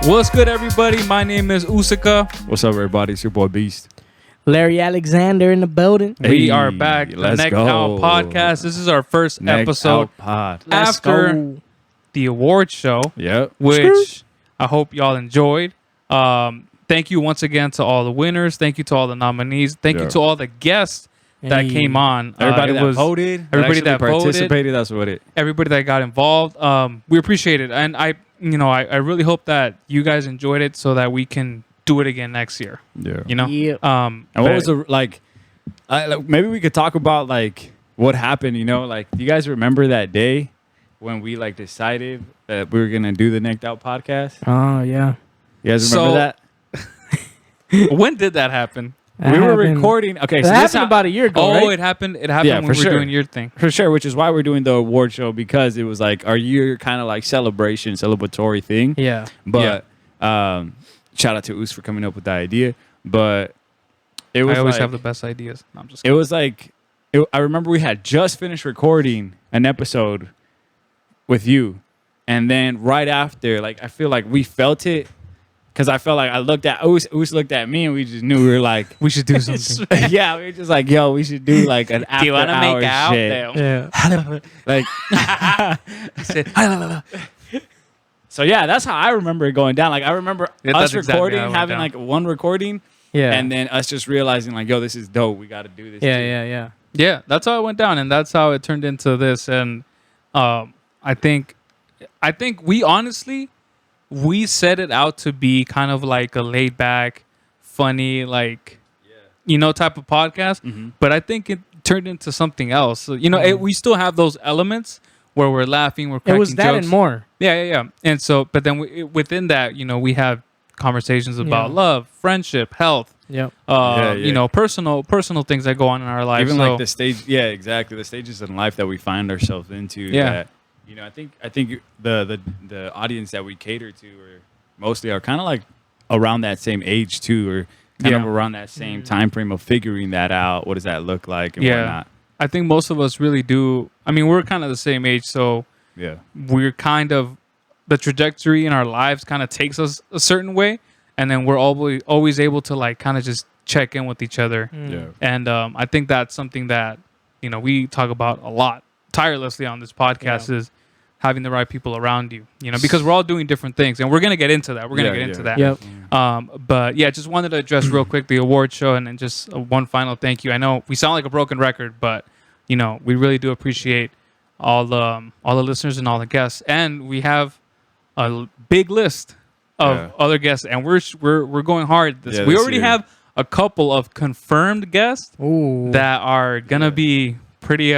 What's good, everybody? My name is Usika. What's up, everybody? It's your boy Beast. Larry Alexander in the building. We Hey, are back. The let's Necked go. Out Podcast. This is our first Necked episode Out Pod. Let's after go. the award show, Yep. which I hope y'all enjoyed. Thank you once again to all the winners. Thank you to all the nominees. Thank you Yeah. to all the guests that Hey. came on. Everybody It that was voted, everybody that voted. participated. That's what it. everybody that got involved. We appreciate it, and I really hope that you guys enjoyed it, so that we can do it again next year. Yeah. You know. Yeah. And what was the like? Maybe we could talk about like what happened. You know, like do you guys remember that day when we like decided that we were gonna do the Necked Out Podcast? Oh, yeah. You guys remember So- that? When did that happen? That we were happened- recording. Okay, That so this happened about a year ago, Oh, right? it happened. It happened Yeah, when for we were sure. doing your thing. for sure, which is why we're doing the award show, because it was like our year kind of like celebratory thing. Yeah. But shout out to Us for coming up with the idea. But it was I always like, have the best ideas. No, I'm just it was like I remember we had just finished recording an episode with you, and then right after, like I feel like we felt it because I felt like I looked at Us looked at me, and we just knew we were like, we should do something. yeah, we were just like, yo, we should do like an after hours shit. Yeah. Like, so yeah, that's how I remember it going down. Like I remember Yeah, that's us exactly recording, how it went having down. like one recording, Yeah. and then us just realizing like, yo, this is dope. We got to do this. yeah, too. yeah. Yeah, that's how it went down, and that's how it turned into this. And I think we honestly set it out to be kind of like a laid back, funny, like type of podcast. Mhm. But I think it turned into something else. So, we still have those elements where we're laughing, we're It cracking was that jokes. and more. Yeah. And so, but then within that, we have conversations about Yeah. love, friendship, health. Yep. Yeah. Personal things that go on in our life. Even So, like the stage, yeah, exactly. The stages in life that we find ourselves into. Yeah. That, I think the audience that we cater to are kind of like around that same age too, or kind of Yeah. around that same time frame of figuring that out. What does that look like and Yeah. whatnot? I think most of us really do. I mean, we're kind of the same age, so Yeah. we're kind of the trajectory in our lives kind of takes us a certain way, and then we're always able to like kind of just check in with each other. Yeah. And I think that's something that we talk about a lot tirelessly on this podcast is having the right people around you. Because we're all doing different things, and we're gonna get into that. We're gonna Yeah, get yeah. into that. Yep. But yeah, just wanted to address real quick the award show, and then just one final thank you. I know we sound like a broken record, but we really do appreciate all the listeners and all the guests, and we have a big list of other guests, and we're going hard. Yeah, We this already year. have a couple of confirmed guests Ooh. that are gonna be pretty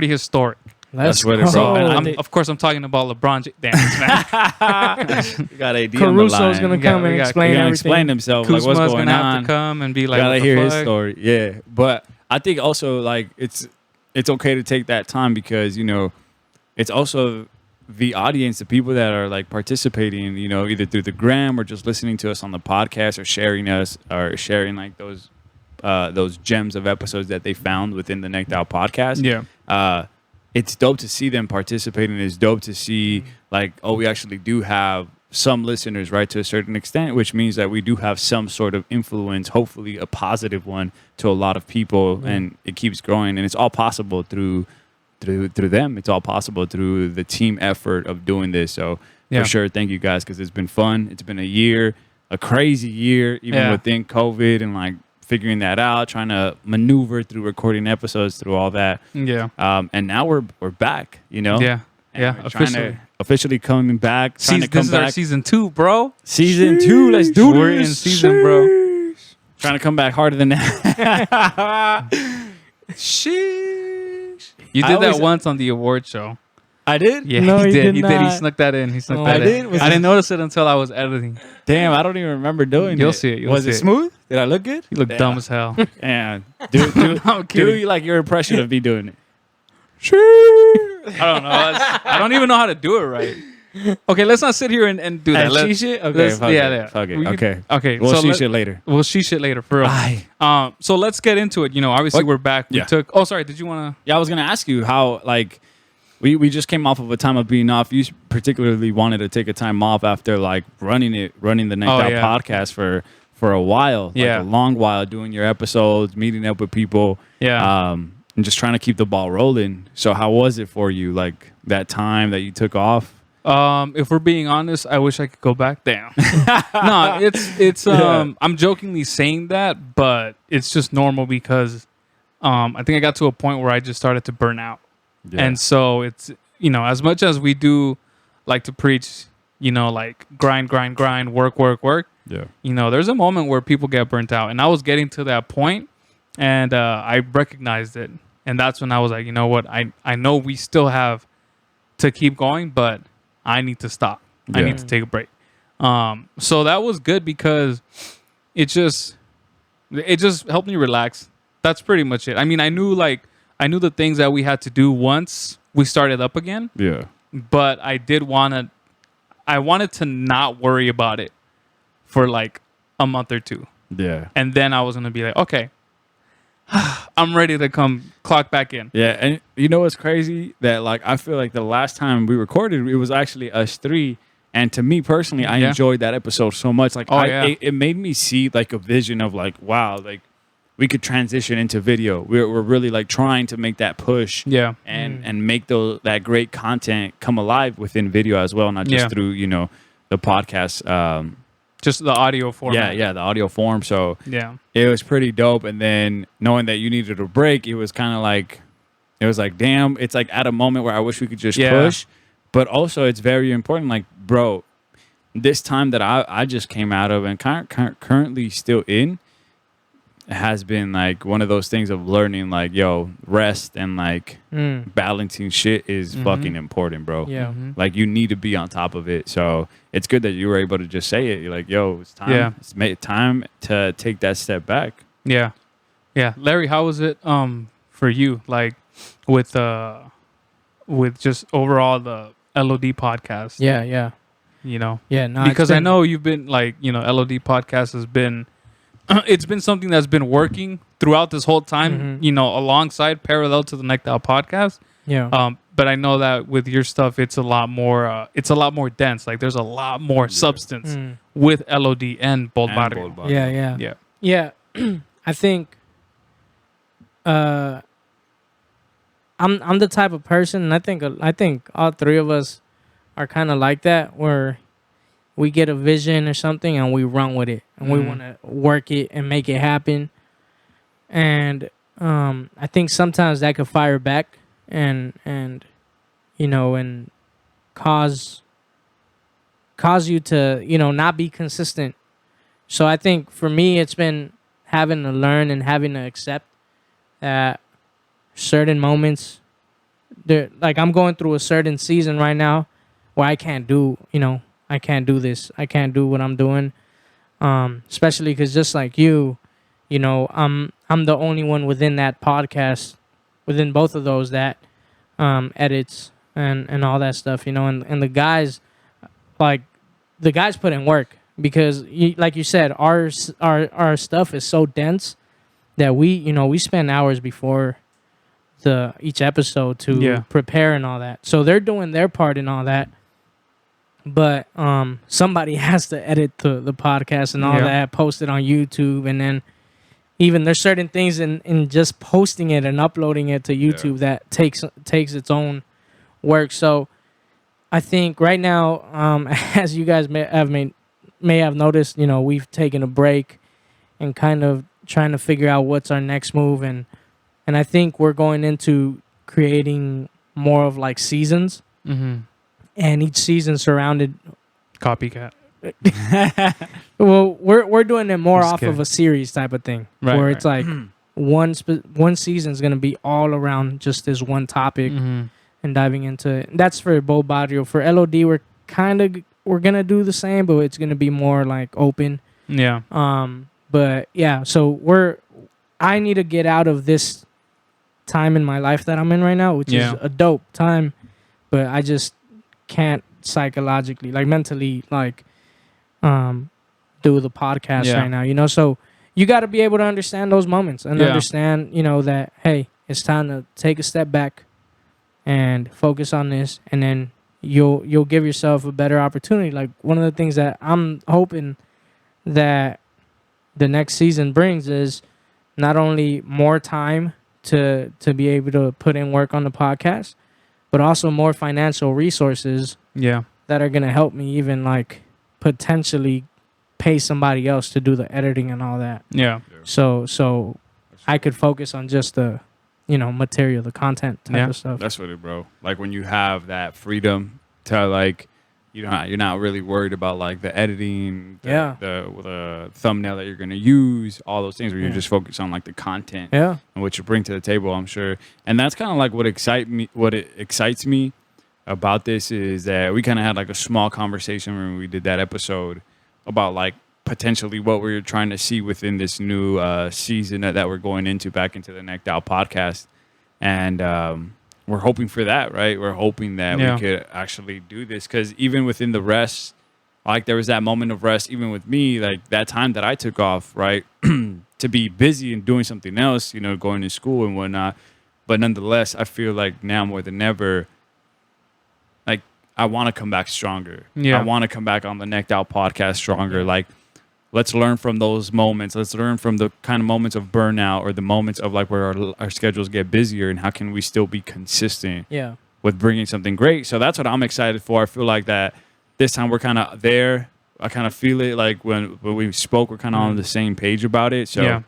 historic. Let's That's what it's go. all- and Of course, I'm talking about LeBron James. Man. We got AD on the Caruso's line. gonna We got- come we and got- explain He's gonna everything. explain himself, like Kuzma's what's going gonna have on. to come and be like, Gotta what the hear his fuck? story. Yeah, but I think also like it's okay to take that time, because it's also the audience, the people that are like participating, either through the gram or just listening to us on the podcast, or sharing like those gems of episodes that they found within the Necked Out Podcast. Yeah. It's dope to see them participating. It's dope to see like, oh, we actually do have some listeners, right, to a certain extent, which means that we do have some sort of influence, hopefully a positive one, to a lot of people, and it keeps growing. And it's all possible through them. It's all possible through the team effort of doing this. So for sure, thank you guys, because it's been fun. It's been a crazy year, even within COVID, and like figuring that out, trying to maneuver through recording episodes, through all that. Yeah. And now we're back, Yeah. And Yeah. we're trying to officially coming back. Trying to come This is our back. season 2, bro. Season 2, let's do this. We're in season, bro. Trying to come back harder than that. Sheesh. You I did that always- once on the award show. I did? Yeah, No, he he did. did He did. He not. snuck that in. He snuck Oh, that I in. did? Was I it- didn't notice it until I was editing. Damn, I don't even remember doing it. You'll see it. You'll Was see it it. smooth? Did I look good? You look Damn. dumb as hell. And do I'm kidding. like your impression of me doing it. I don't know. I don't even know how to do it right. Okay, let's not sit here and do that. And Let's- she shit? Okay, let's- fuck yeah, it. yeah. Fuck it. We can- Okay. Okay, We'll so see let- shit later. We'll see shit later for real. Aye. So let's get into it. Obviously What? we're back. We Yeah. took. Oh, sorry. Did you want to? Yeah, I was gonna ask you how, like, we just came off of a time of being off. You particularly wanted to take a time off after like running the Necked Out yeah. podcast for a while, Yeah. like a long while, doing your episodes, meeting up with people, Yeah. and just trying to keep the ball rolling. So how was it for you, like that time that you took off? If we're being honest, I wish I could go back. Damn. No, it's I'm jokingly saying that, but it's just normal because I think I got to a point where I just started to burn out. Yeah. And so it's, as much as we do like to preach, like grind, work, Yeah. there's a moment where people get burnt out. And I was getting to that point and I recognized it. And that's when I was like, you know what? I know we still have to keep going, but I need to stop. I Yeah. need to take a break. So that was good because it just helped me relax. That's pretty much it. I mean, I knew the things that we had to do once we started up again, Yeah. but I wanted to not worry about it for like a month or two. Yeah. And then I was going to be like, okay, I'm ready to come clock back in. Yeah, and you know what's crazy? That like I feel like the last time we recorded, it was actually us three. And to me personally, I Yeah. enjoyed that episode so much. Like, Oh, yeah. it made me see like a vision of like, wow, like we could transition into video. We're really like trying to make that push, Yeah. and make that great content come alive within video as well, not just Yeah. through the podcast. Just the audio format. The audio form. So Yeah. it was pretty dope. And then knowing that you needed a break, it was kind of like, damn, it's like at a moment where I wish we could just Yeah. push. But also it's very important. Like, bro, this time that I just came out of and currently still in has been like one of those things of learning, like, yo, rest and like balancing shit is fucking important, bro. Yeah. Mhm. Like you need to be on top of it. So it's good that you were able to just say it. You're like, yo, it's time. Yeah. It's time to take that step back. Yeah. Yeah. Larry, how was it for you? Like with just overall the LOD podcast? Yeah. Yeah. Yeah. No, Because I know you've been like, LOD podcast has been it's been something that's been working throughout this whole time, Mhm. Alongside parallel to the Necked Out podcast. Yeah. But I know that with your stuff, it's a lot more dense. Like there's a lot more substance Mm. with LOD and Bold And Barrio. Bold Barrio. Yeah. Yeah. Yeah. I think I'm the type of person, and I think all three of us are kind of like that, where we get a vision or something and we run with it, and we Mhm. want to work it and make it happen. And I think sometimes that could fire back and cause you to not be consistent. So I think for me, it's been having to learn and having to accept that certain moments, like I'm going through a certain season right now where I can't do this. I can't do what I'm doing. Especially because just like you, I'm the only one within that podcast, within both of those that edits and all that stuff, and the guys, like the guys put in work because like you said, our stuff is so dense that we spend hours before each episode to prepare and all that. So they're doing their part in all that. But somebody has to edit the podcast and all that, post it on YouTube, and then even there's certain things in just posting it and uploading it to YouTube that takes its own work. So I think right now, as you guys may have noticed, we've taken a break and kind of trying to figure out what's our next move, and I think we're going into creating more of like seasons. Mm-hmm. And each season surrounded. Copycat. Well, we're doing it more Just off kidding. of a series type of thing, Right, where right. it's like one season is gonna be all around just this one topic Mm-hmm. and diving into it. That's for Bold Barrio. For LOD, we're gonna do the same, but it's gonna be more like open. Yeah. But yeah, so I need to get out of this time in my life that I'm in right now, which is a dope time, but I just can't psychologically, like mentally, like do the podcast right now, so you got to be able to understand those moments and understand, that, hey, it's time to take a step back and focus on this, and then you'll give yourself a better opportunity. Like one of the things that I'm hoping that the next season brings is not only more time to be able to put in work on the podcast, but also more financial resources Yeah. that are gonna help me even like potentially pay somebody else to do the editing and all that. Yeah. So I could focus on just the material, the content type Yeah. of stuff. That's what it, bro. Like when you have that freedom to like, you're not really worried about like the editing, the thumbnail that you're gonna use, all those things. Where you're Yeah. just focused on like the content Yeah. and what you bring to the table. I'm sure, and that's kind of like what excites me about this is that we kind of had like a small conversation when we did that episode about like potentially what we're trying to see within this new season that we're going into back into the Necked Out podcast. And we're hoping for that, right? We're hoping that Yeah. we could actually do this because even within the rest, like there was that moment of rest, even with me, like that time that I took off, right? To be busy and doing something else, going to school and whatnot. But nonetheless, I feel like now more than ever, like I want to come back stronger. Yeah. I want to come back on the Necked Out podcast stronger. Like, let's learn from those moments. Let's learn from the kind of moments of burnout or the moments of like where our schedules get busier and how can we still be consistent Yeah. with bringing something great. So that's what I'm excited for. I feel like that this time we're kind of there. I kind of feel it like when we spoke, we're kind of on the same page about it. So Yeah.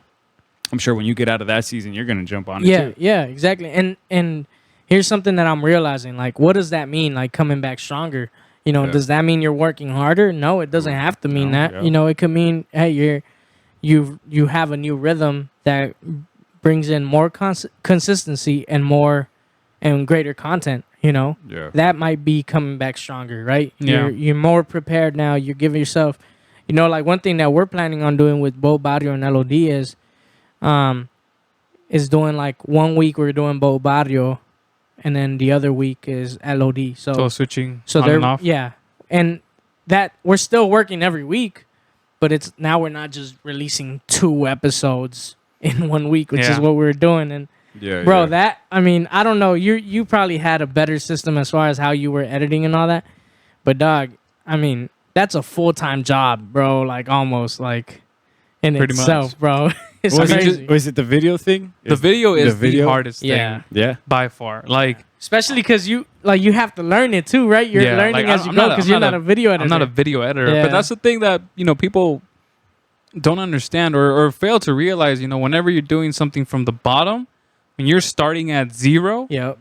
I'm sure when you get out of that season, you're going to jump on it Yeah, too. yeah, exactly. And here's something that I'm realizing. Like, what does that mean? Like coming back stronger. Yeah. Does that mean you're working harder? No, it doesn't have to mean No, that. yeah. It could mean hey, you have a new rhythm that brings in more consistency and more and greater content. Yeah. That might be coming back stronger, right? Yeah. You're more prepared now. You're giving yourself, like one thing that we're planning on doing with Bo Barrio and LOD is doing like 1 week we're doing Bo Barrio, and then the other week is LOD. So switching So on they're and off. yeah, and that we're still working every week, but it's now we're not just releasing 2 episodes in 1 week, which is Yeah. what we're doing. And Yeah. bro, yeah. that I mean, I don't know. You probably had a better system as far as how you were editing and all that, but dog, I mean, that's a full-time job, bro. Like almost like in Pretty itself, much. bro. It's was, crazy. was it the video thing? The video is the hardest Yeah. thing Yeah. by far. Like, Especially because you have to learn it too, right? You're Yeah, learning like, as you I'm go not a- because I'm you're not not a- a video editor. I'm not a video editor, Yeah. but that's the thing that people don't understand or fail to realize. Whenever you're doing something from the bottom, when you're starting at zero, Yep.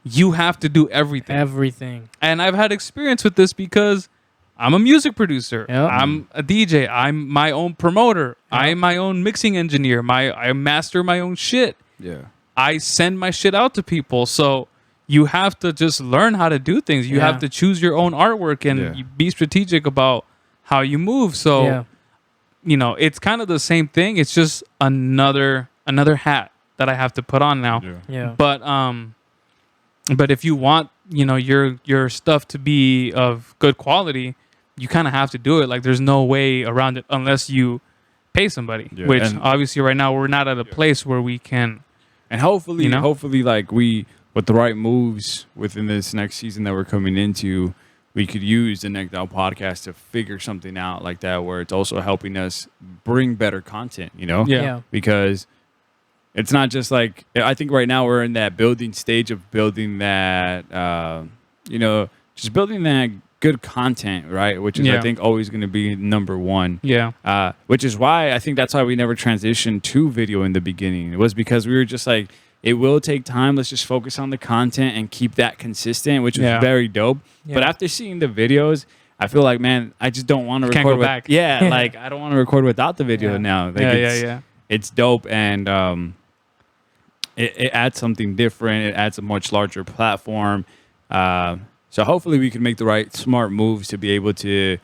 you have to do everything. Everything. And I've had experience with this because I'm a music producer. Yep. I'm a DJ. I'm my own promoter. Yep. I'm my own mixing engineer. I master my own shit. Yeah. I send my shit out to people. So you have to just learn how to do things. You Yeah. have to choose your own artwork and Yeah. you be strategic about how you move. So Yeah. it's kind of the same thing. It's just another hat that I have to put on now. Yeah. But if you want, your stuff to be of good quality, you kind of have to do it. Like there's no way around it unless you pay somebody. Yeah, Which and- obviously right now we're not at a place where we can. And hopefully, You know? hopefully, like we, with the right moves within this next season that we're coming into, we could use the Necked Out podcast to figure something out like that, where it's also helping us bring better content. Yeah. Yeah. Because it's not just like I think right now we're in that building stage of building that, just building that good content, right? Which is I Yeah. think always going to be number one. Yeah. Which is why I think that's why we never transitioned to video in the beginning. It was because we were just like, it will take time. Let's just focus on the content and keep that consistent, which was Yeah. very dope. Yeah. But after seeing the videos, I feel like, man, I just don't want to Can't record go back. Yeah, like I don't want to record without the video Yeah. now. Like, Yeah. it's dope, and it adds something different. It adds a much larger platform. So hopefully we can make the right smart moves to be able to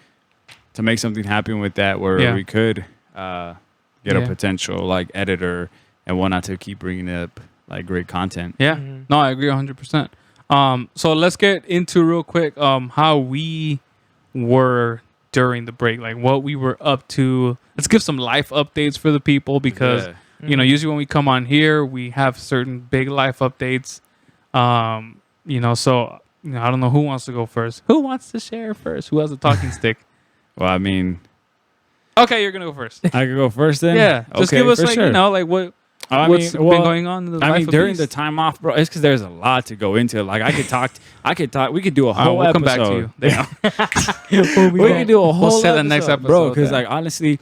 make something happen with that, where Yeah. we could get a Yeah. potential like editor and whatnot to keep bringing up like great content. Yeah. Mhm. No, I agree 100%. So let's get into real quick how we were during the break, like what we were up to. Let's give some life updates for the people because Yeah. usually when we come on here, we have certain big life updates. You know, so I don't know who wants to go first. Who wants to share first? Who has a talking stick? Well, I mean, Okay, you're gonna go first. I could go first then. Yeah, just Okay, give us for like sure. like what I what's mean, well, been going on in the life I mean, of during Beast? the time off, bro, it's because there's a lot to go into. Like, I could talk. We could do a whole we'll episode. come back to you. Damn. We could do a whole We'll set the next bro. episode Because then. like honestly,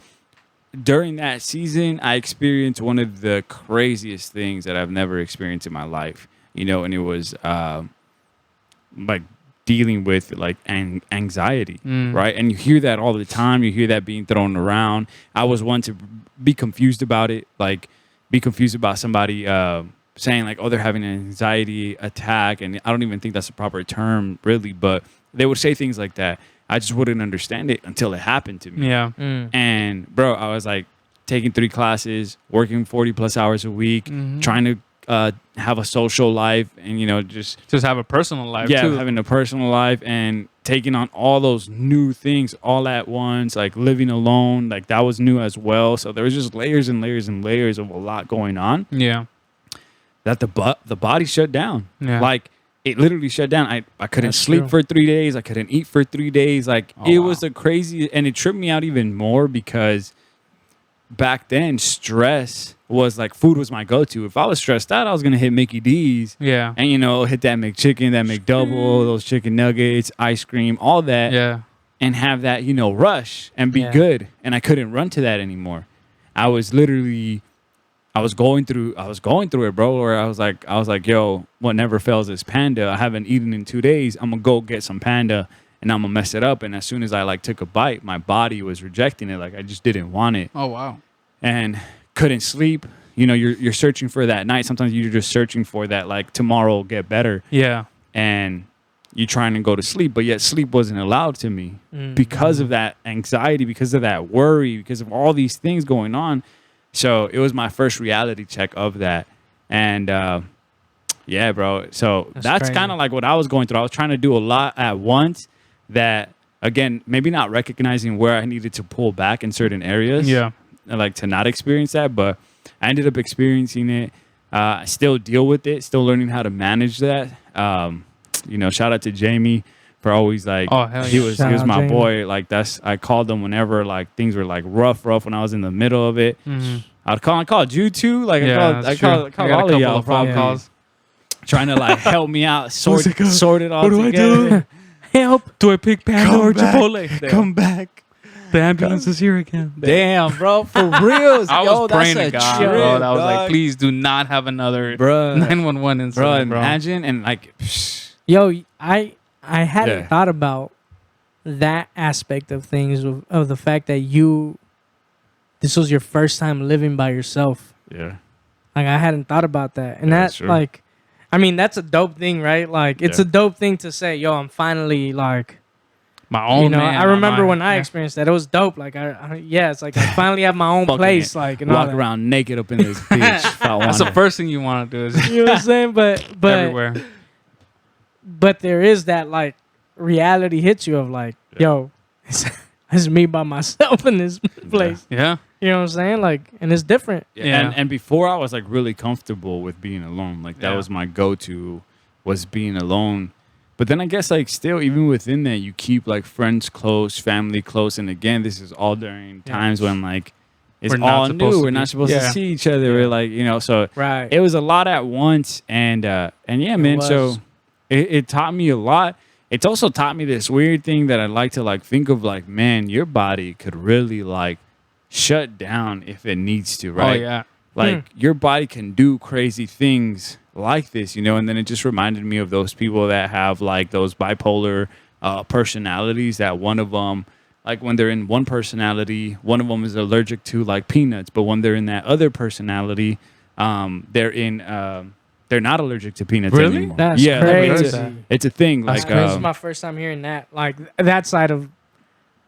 during that season, I experienced one of the craziest things that I've never experienced in my life. You know, and it was like dealing with like anxiety, right? And you hear that all the time. You hear that being thrown around. I was one to be confused about it, like be confused about somebody saying like, oh, they're having an anxiety attack, and I don't even think that's a proper term really, but they would say things like that. I just wouldn't understand it until it happened to me. Yeah. And bro, I was like taking 3 classes, working 40 plus hours a week, trying to have a social life, and just have a personal life too. having a personal life and taking on all those new things all at once, like living alone, like that was new as well. So there was just layers and layers and layers of a lot going on. Yeah. That the body shut down. Yeah. Like it literally shut down. I couldn't That's sleep true. for 3 days. I couldn't eat for 3 days. Like Oh, it wow. was a crazy, and it tripped me out even more because back then stress was like food was my go-to. If I was stressed out, I was gonna hit Mickey D's Yeah. and hit that McChicken, that McDouble, those chicken nuggets, ice cream, all that, Yeah. and have that rush and be Yeah. good. And I couldn't run to that anymore. I was going through it, bro. Where I was like, yo, what never fails is Panda. I haven't eaten in 2 days. I'm gonna go get some Panda and I'm gonna mess it up. And as soon as I like took a bite, my body was rejecting it. Like I just didn't want it Oh wow. and couldn't sleep. You're searching for that night. Sometimes you're just searching for that, like tomorrow will get better, Yeah. and you're trying to go to sleep, but yet sleep wasn't allowed to me because of that anxiety, because of that worry, because of all these things going on. So it was my first reality check of that. And yeah, bro. So that's crazy. kind of like what I was going through. I was trying to do a lot at once that, again, maybe not recognizing where I needed to pull back in certain areas. Yeah. Like to not experience that, but I ended up experiencing it. I still deal with it, still learning how to manage that. Shout out to Jamie for always like, Oh, hell he yeah. was Shout out my Jamie. boy. Like I called him whenever like things were like rough when I was in the middle of it. I called you too. Like Yeah. I called I got all a of couple y'all of phone probably, calls. trying to like help me out, sort it all What do I together. do? Help. Do I pick Panda Come or back. Chipotle? Come back. The ambulance is here again. Damn, bro, for reals. I was praying to that's a God, trip, bro. I was like, dog. please do not have another Bro, 911 incident, bro. imagine and like, Yo, I hadn't Yeah. thought about that aspect of things of the fact that this was your first time living by yourself. yeah. Like I hadn't thought about that. And Yeah, that that's true. like I mean that's a dope thing, right? Like it's Yeah. a dope thing to say, yo, I'm finally like My own man. I remember on when I yeah. experienced that. It was dope. Like it's like I finally have my own Fucking place, like and all Walk that. around naked up in this bitch. if I That's the wanna. first thing you want to do is You know what I'm saying? But everywhere. but there is that like reality hits you of like, yo, it's me by myself in this place. Yeah. You know what I'm saying? Like, and it's different. Yeah. And before I was like really comfortable with being alone. Like that Yeah. was my go-to, was being alone. But then I guess like still even within that you keep like friends close, family close, and again this is all during Yeah. times when like it's We're not all supposed new. to We're be- not supposed Yeah. to see each other. Yeah. We're like so Right. it was a lot at once, and yeah, man. So was. it taught me a lot. It's also taught me this weird thing that I like to like think of like, man, your body could really like shut down if it needs to, right? Oh yeah. Like your body can do crazy things like this, and then it just reminded me of those people that have like those bipolar personalities, that one of them, like when they're in one personality, one of them is allergic to like peanuts, but when they're in that other personality, they're not allergic to peanuts Really? anymore. That's yeah, crazy. it's a thing. That's Like crazy. This is um, my first time hearing that. Like that side of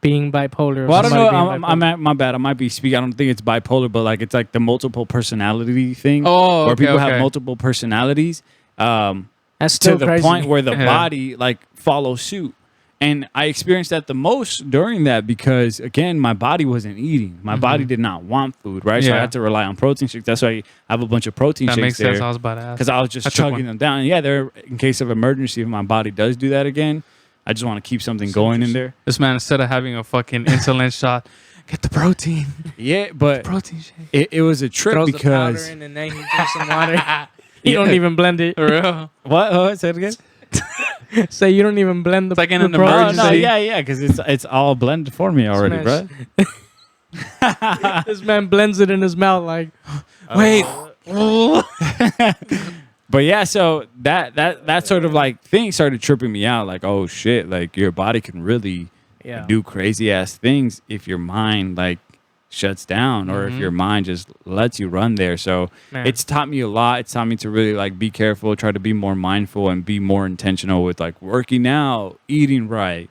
being bipolar. or well, I don't somebody know. being I'm bipolar. my bad. I might be speaking. I don't think it's bipolar, but like it's like the multiple personality thing. Oh, where okay, people okay. have multiple personalities. That's To still the crazy. point where the Yeah. body like follows suit, And I experienced that the most during that because, again, my body wasn't eating. My body did not want food, right? So I Yeah. had to rely on protein shakes. That's why I have a bunch of protein That shakes makes sense. there I was about to ask. because I was just I took chugging one. them down. And yeah, they're in case of emergency. If my body does do that again, I just want to keep something going in there. This man, instead of having a fucking insulin shot, get the protein. Yeah, but Protein shake. it was a trip Throws the powder because in and then he drinks some water. You Yeah. don't even blend it. For real. what? Say it again. So you don't even blend the. It's like in the an protein. Oh, emergency. no, yeah, because it's all blended for me already, Smash. bro. This man blends it in his mouth like. Wait. But yeah, so that sort of like thing started tripping me out. Like, oh shit, like your body can really Yeah. do crazy ass things if your mind like shuts down or if your mind just lets you run there. So Man. it's taught me a lot. It's taught me to really like be careful, try to be more mindful and be more intentional with like working out, eating right,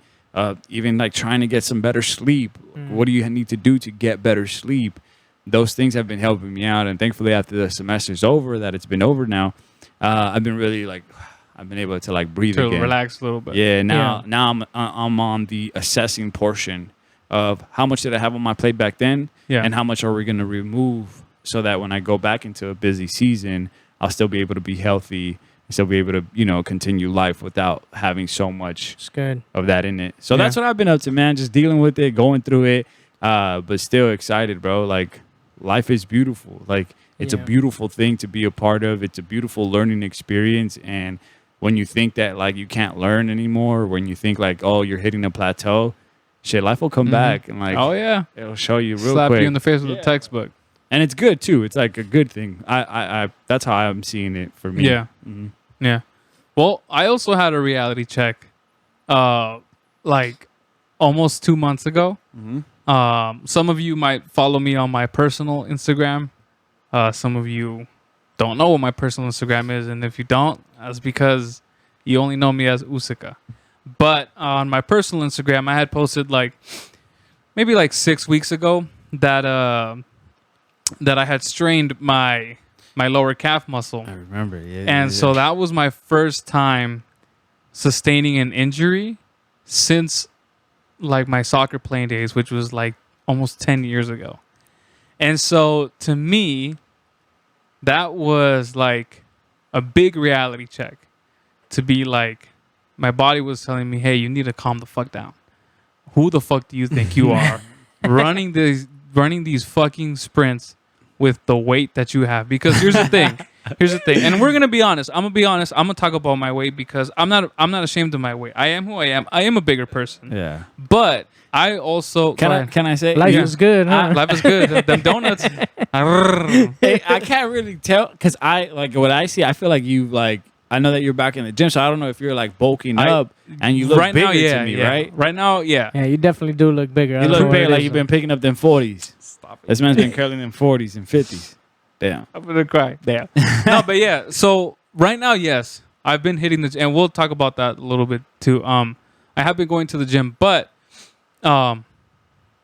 even like trying to get some better sleep. What do you need to do to get better sleep? Those things have been helping me out. And thankfully after the semester's over, that it's been over now, I've been really like, I've been able to like breathe To again. relax a little bit. Yeah, now I'm on the assessing portion of how much did I have on my plate back then, Yeah. and how much are we going to remove so that when I go back into a busy season, I'll still be able to be healthy and still be able to continue life without having so much It's good. of that in it. So Yeah. that's what I've been up to, man. Just dealing with it, going through it, but still excited, bro. Like life is beautiful. Like it's a Yeah. beautiful thing to be a part of. It's a beautiful learning experience, and when you think that like you can't learn anymore, when you think like, oh, you're hitting a plateau, shit, life will come back and like Oh yeah. it'll show you real Slap quick. you in the face with Yeah. a textbook. And it's good too. It's like a good thing. I that's how I'm seeing it for me. Yeah. Mhm. Yeah. Well, I also had a reality check, like almost 2 months ago. Some of you might follow me on my personal Instagram. Some of you don't know what my personal Instagram is, and if you don't, that's because you only know me as Usika. But on my personal Instagram, I had posted maybe 6 weeks ago that I had strained my lower calf muscle. I remember. Yeah. And so that was my first time sustaining an injury since like my soccer playing days, which was like almost 10 years ago. And so to me, that was like a big reality check to be like, my body was telling me, hey, you need to calm the fuck down. Who the fuck do you think you are running these fucking sprints with the weight that you have? Because here's the thing. And we're gonna be honest. I'm gonna talk about my weight because I'm not ashamed of my weight. I am who I am. I am a bigger person. Yeah. But I also Can I say Life Yeah. is good, huh? life is good. Them donuts. Hey, I can't really tell because I like what I see. I feel like you like. I know that you're back in the gym, so I don't know if you're like bulking up and you look right bigger now, yeah, to me, yeah. right? Right now, yeah. Yeah, you definitely do look bigger. I You don't know look what bigger, it like is, you've though. been picking up them 40s. Stop it. This man's been curling them 40s and 50s. Damn. I'm gonna cry. Damn. No, but yeah. So right now, yes, I've been hitting the, and we'll talk about that a little bit too. I have been going to the gym, but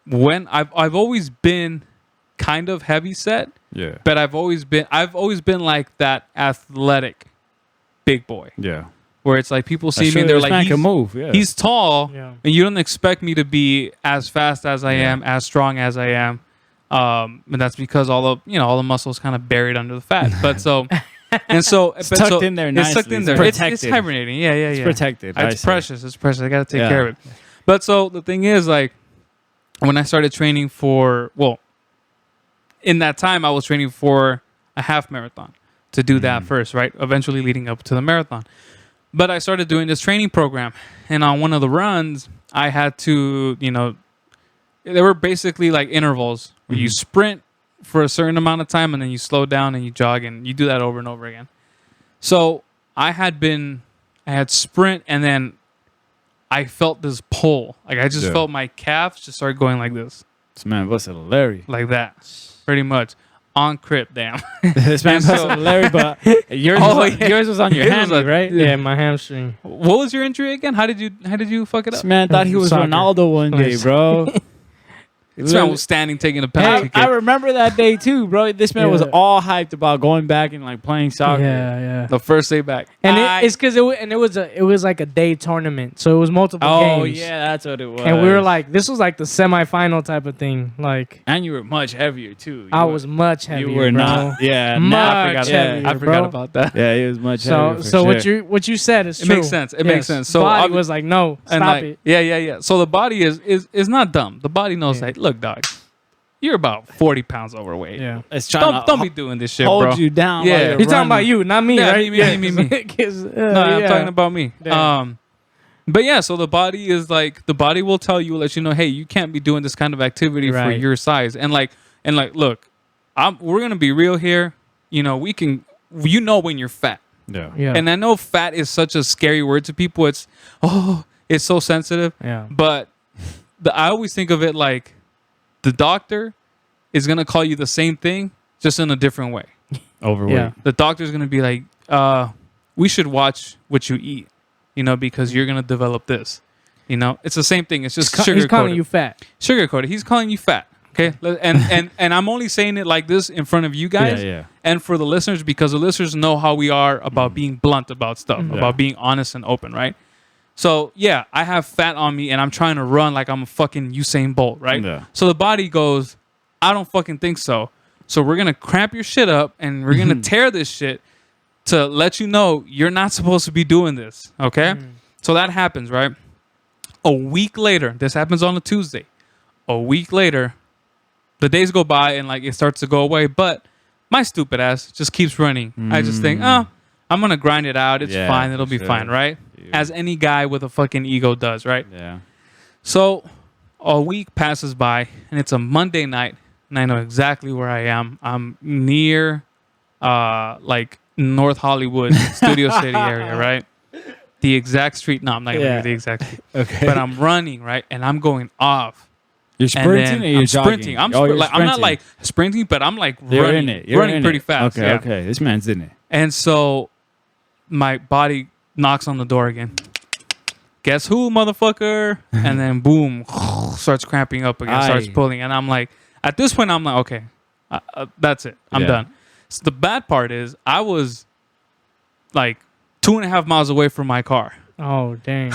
when I've always been kind of heavy set, Yeah. but I've always been like that athletic big boy, Yeah. where it's like people see me and they're like, can move. Yeah. he's tall, Yeah. and you don't expect me to be as fast as I am, as strong as I am. And that's because all the muscles kind of buried under the fat. But so, and so, It's tucked in there It's nicely. tucked in It's there. It's protected. hibernating. Yeah, yeah, It's yeah. protected. I It's say. precious. It's precious. I gotta take Yeah. care of it. But so the thing is, like, when I started training in that time, I was training for a half marathon to do that first, right? Eventually leading up to the marathon. But I started doing this training program, and on one of the runs, I had to, they were basically like intervals where you sprint for a certain amount of time and then you slow down and you jog, and you do that over and over again. So I had sprint, and then I felt this pull. Like I just Yeah. felt my calves just start going like this, This man was hilarious. like that, pretty much. On crip, damn. This man was So- hilarious, but yours, Oh, was, yeah. yours was on your Yours hand, was on- right? Yeah, my hamstring. What was your injury again? How did you fuck it This up? man thought he was Soccer. Ronaldo one day, bro. This man was standing taking a penalty I kick. remember that day too, bro. This man was Yeah. all hyped about going back and like playing soccer. Yeah. The first day back. And it's because it was like a day tournament, so it was multiple Oh games. yeah, that's what it was. And we were like, this was like the semifinal type of thing. Like and you were much heavier too. I was much heavier. You were bro. not. Yeah, Much forgot, heavier, I forgot bro. about that. Yeah, he was much heavier. So for sure. what you said is It true. makes sense. It makes sense. So body obvi- was like, no, And stop like, it. yeah. So the body is not dumb. The body knows Yeah. like, look, dog, you're about 40 pounds overweight. Yeah. it's trying Don't to be doing this shit, hold bro. you down. Yeah. while You're talking about running. you, not me, Yeah, right? me. 'Cause, No, I'm yeah. talking about me. Damn. But yeah, so the body is like the body will tell you, let you know, hey, you can't be doing this kind of activity for Right. your size. And like, look, we're gonna be real here. You know, when you're fat. Yeah. Yeah. And I know fat is such a scary word to people. It's so sensitive. Yeah. But I always think of it like the doctor is gonna call you the same thing, just in a different way. Overweight. Yeah. The doctor's gonna be like, we should watch what you eat, you know, because you're gonna develop this. You know, it's the same thing. It's just He's calling sugar you fat. coated. He's calling you fat. Okay, and I'm only saying it like this in front of you guys, Yeah. and for the listeners, because the listeners know how we are about being blunt about stuff, Yeah. about being honest and open, right? So yeah, I have fat on me, and I'm trying to run like I'm a fucking Usain Bolt, right? Yeah. So the body goes, I don't fucking think so. So we're gonna cramp your shit up, and we're gonna tear this shit to let you know you're not supposed to be doing this. Okay, so that happens, right? A week later, this happens on a Tuesday. A week later, the days go by and like it starts to go away, but my stupid ass just keeps running. I just think, I'm gonna grind it out. It's Yeah, fine. It'll be sure. fine, right? Yeah. As any guy with a fucking ego does, right? Yeah. So a week passes by and it's a Monday night and I know exactly where I am. I'm near like North Hollywood, Studio City area, right? The exact street. No, I'm not gonna Yeah. give you the exact street. Okay. But I'm running, right? And I'm going off. You're And sprinting then or you're I'm jogging? sprinting. I'm you're like I'm not sprinting. like sprinting, but I'm like You're running, in it. You're running in pretty it. fast. Okay. yeah. Okay. This man's in it. And so my body knocks on the door again. Guess who, motherfucker? And then boom, starts cramping up again, starts Aye. pulling. And I'm like, at this point, I'm like, okay, that's it. I'm Yeah. done. So the bad part is I was like 2.5 miles away from my car. Oh dang.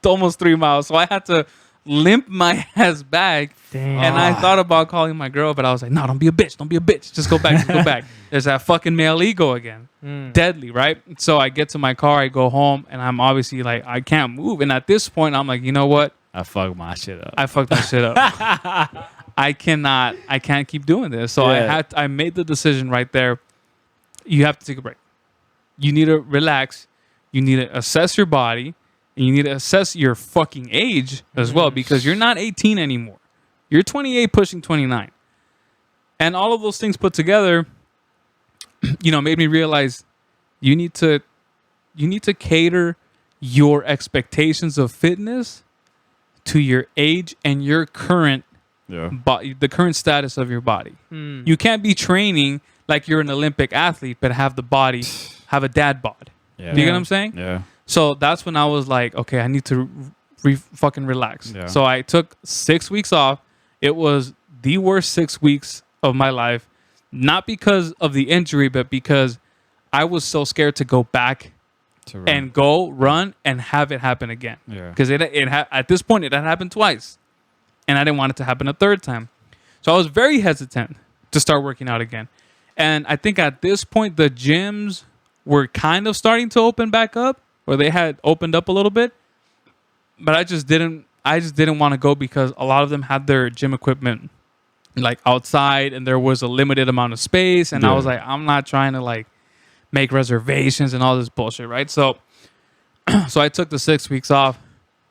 Almost 3 miles. So I had to limp my ass back. Damn. And I thought about calling my girl, but I was like, no, don't be a bitch. Don't be a bitch. Just go back. Just go back. There's that fucking male ego again. Deadly, right? So I get to my car, I go home, and I'm obviously like, I can't move. And at this point, I'm like, you know what? I fucked my shit up. I fucked my shit up. I can't keep doing this. So Yeah. I made the decision right there. You have to take a break. You need to relax. You need to assess your body. And you need to assess your fucking age as well, because you're not 18 anymore. You're 28 pushing 29. And all of those things put together, you know, made me realize you need to cater your expectations of fitness to your age and your current yeah. the current status of your body. You can't be training like you're an Olympic athlete, but have a dad bod. Yeah. Do you get what I'm saying? Yeah. So that's when I was like, okay, I need to fucking relax. Yeah. So I took 6 weeks off. It was the worst 6 weeks of my life, not because of the injury, but because I was so scared to go back To run. and go run and have it happen again. Yeah. Because at this point it had happened twice, and I didn't want it to happen a third time. So I was very hesitant to start working out again. And I think at this point the gyms were kind of starting to open back up, or they had opened up a little bit, but I just didn't want to go because a lot of them had their gym equipment like outside, and there was a limited amount of space, and I Yeah. was like, I'm not trying to like make reservations and all this bullshit, right? So I took the 6 weeks off,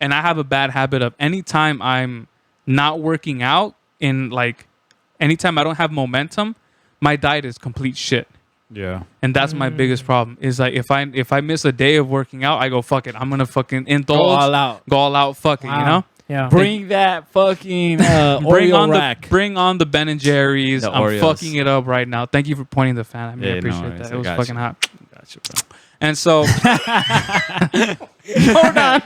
and I have a bad habit of anytime I'm not working out, anytime I don't have momentum, my diet is complete shit. Yeah. And that's my biggest problem. Is like if I miss a day of working out, I go, fuck it, I'm gonna fucking indulge, Go all out. fucking, Wow. you know. Yeah. Bring that fucking Bring Oreo on rack. bring on the Ben and Jerry's. The I'm Oreos. fucking it up right now. Thank you for pointing the fan at me. I Yeah, no appreciate worries. that. I It was got fucking you. hot. Gotcha, bro. And so Hold on.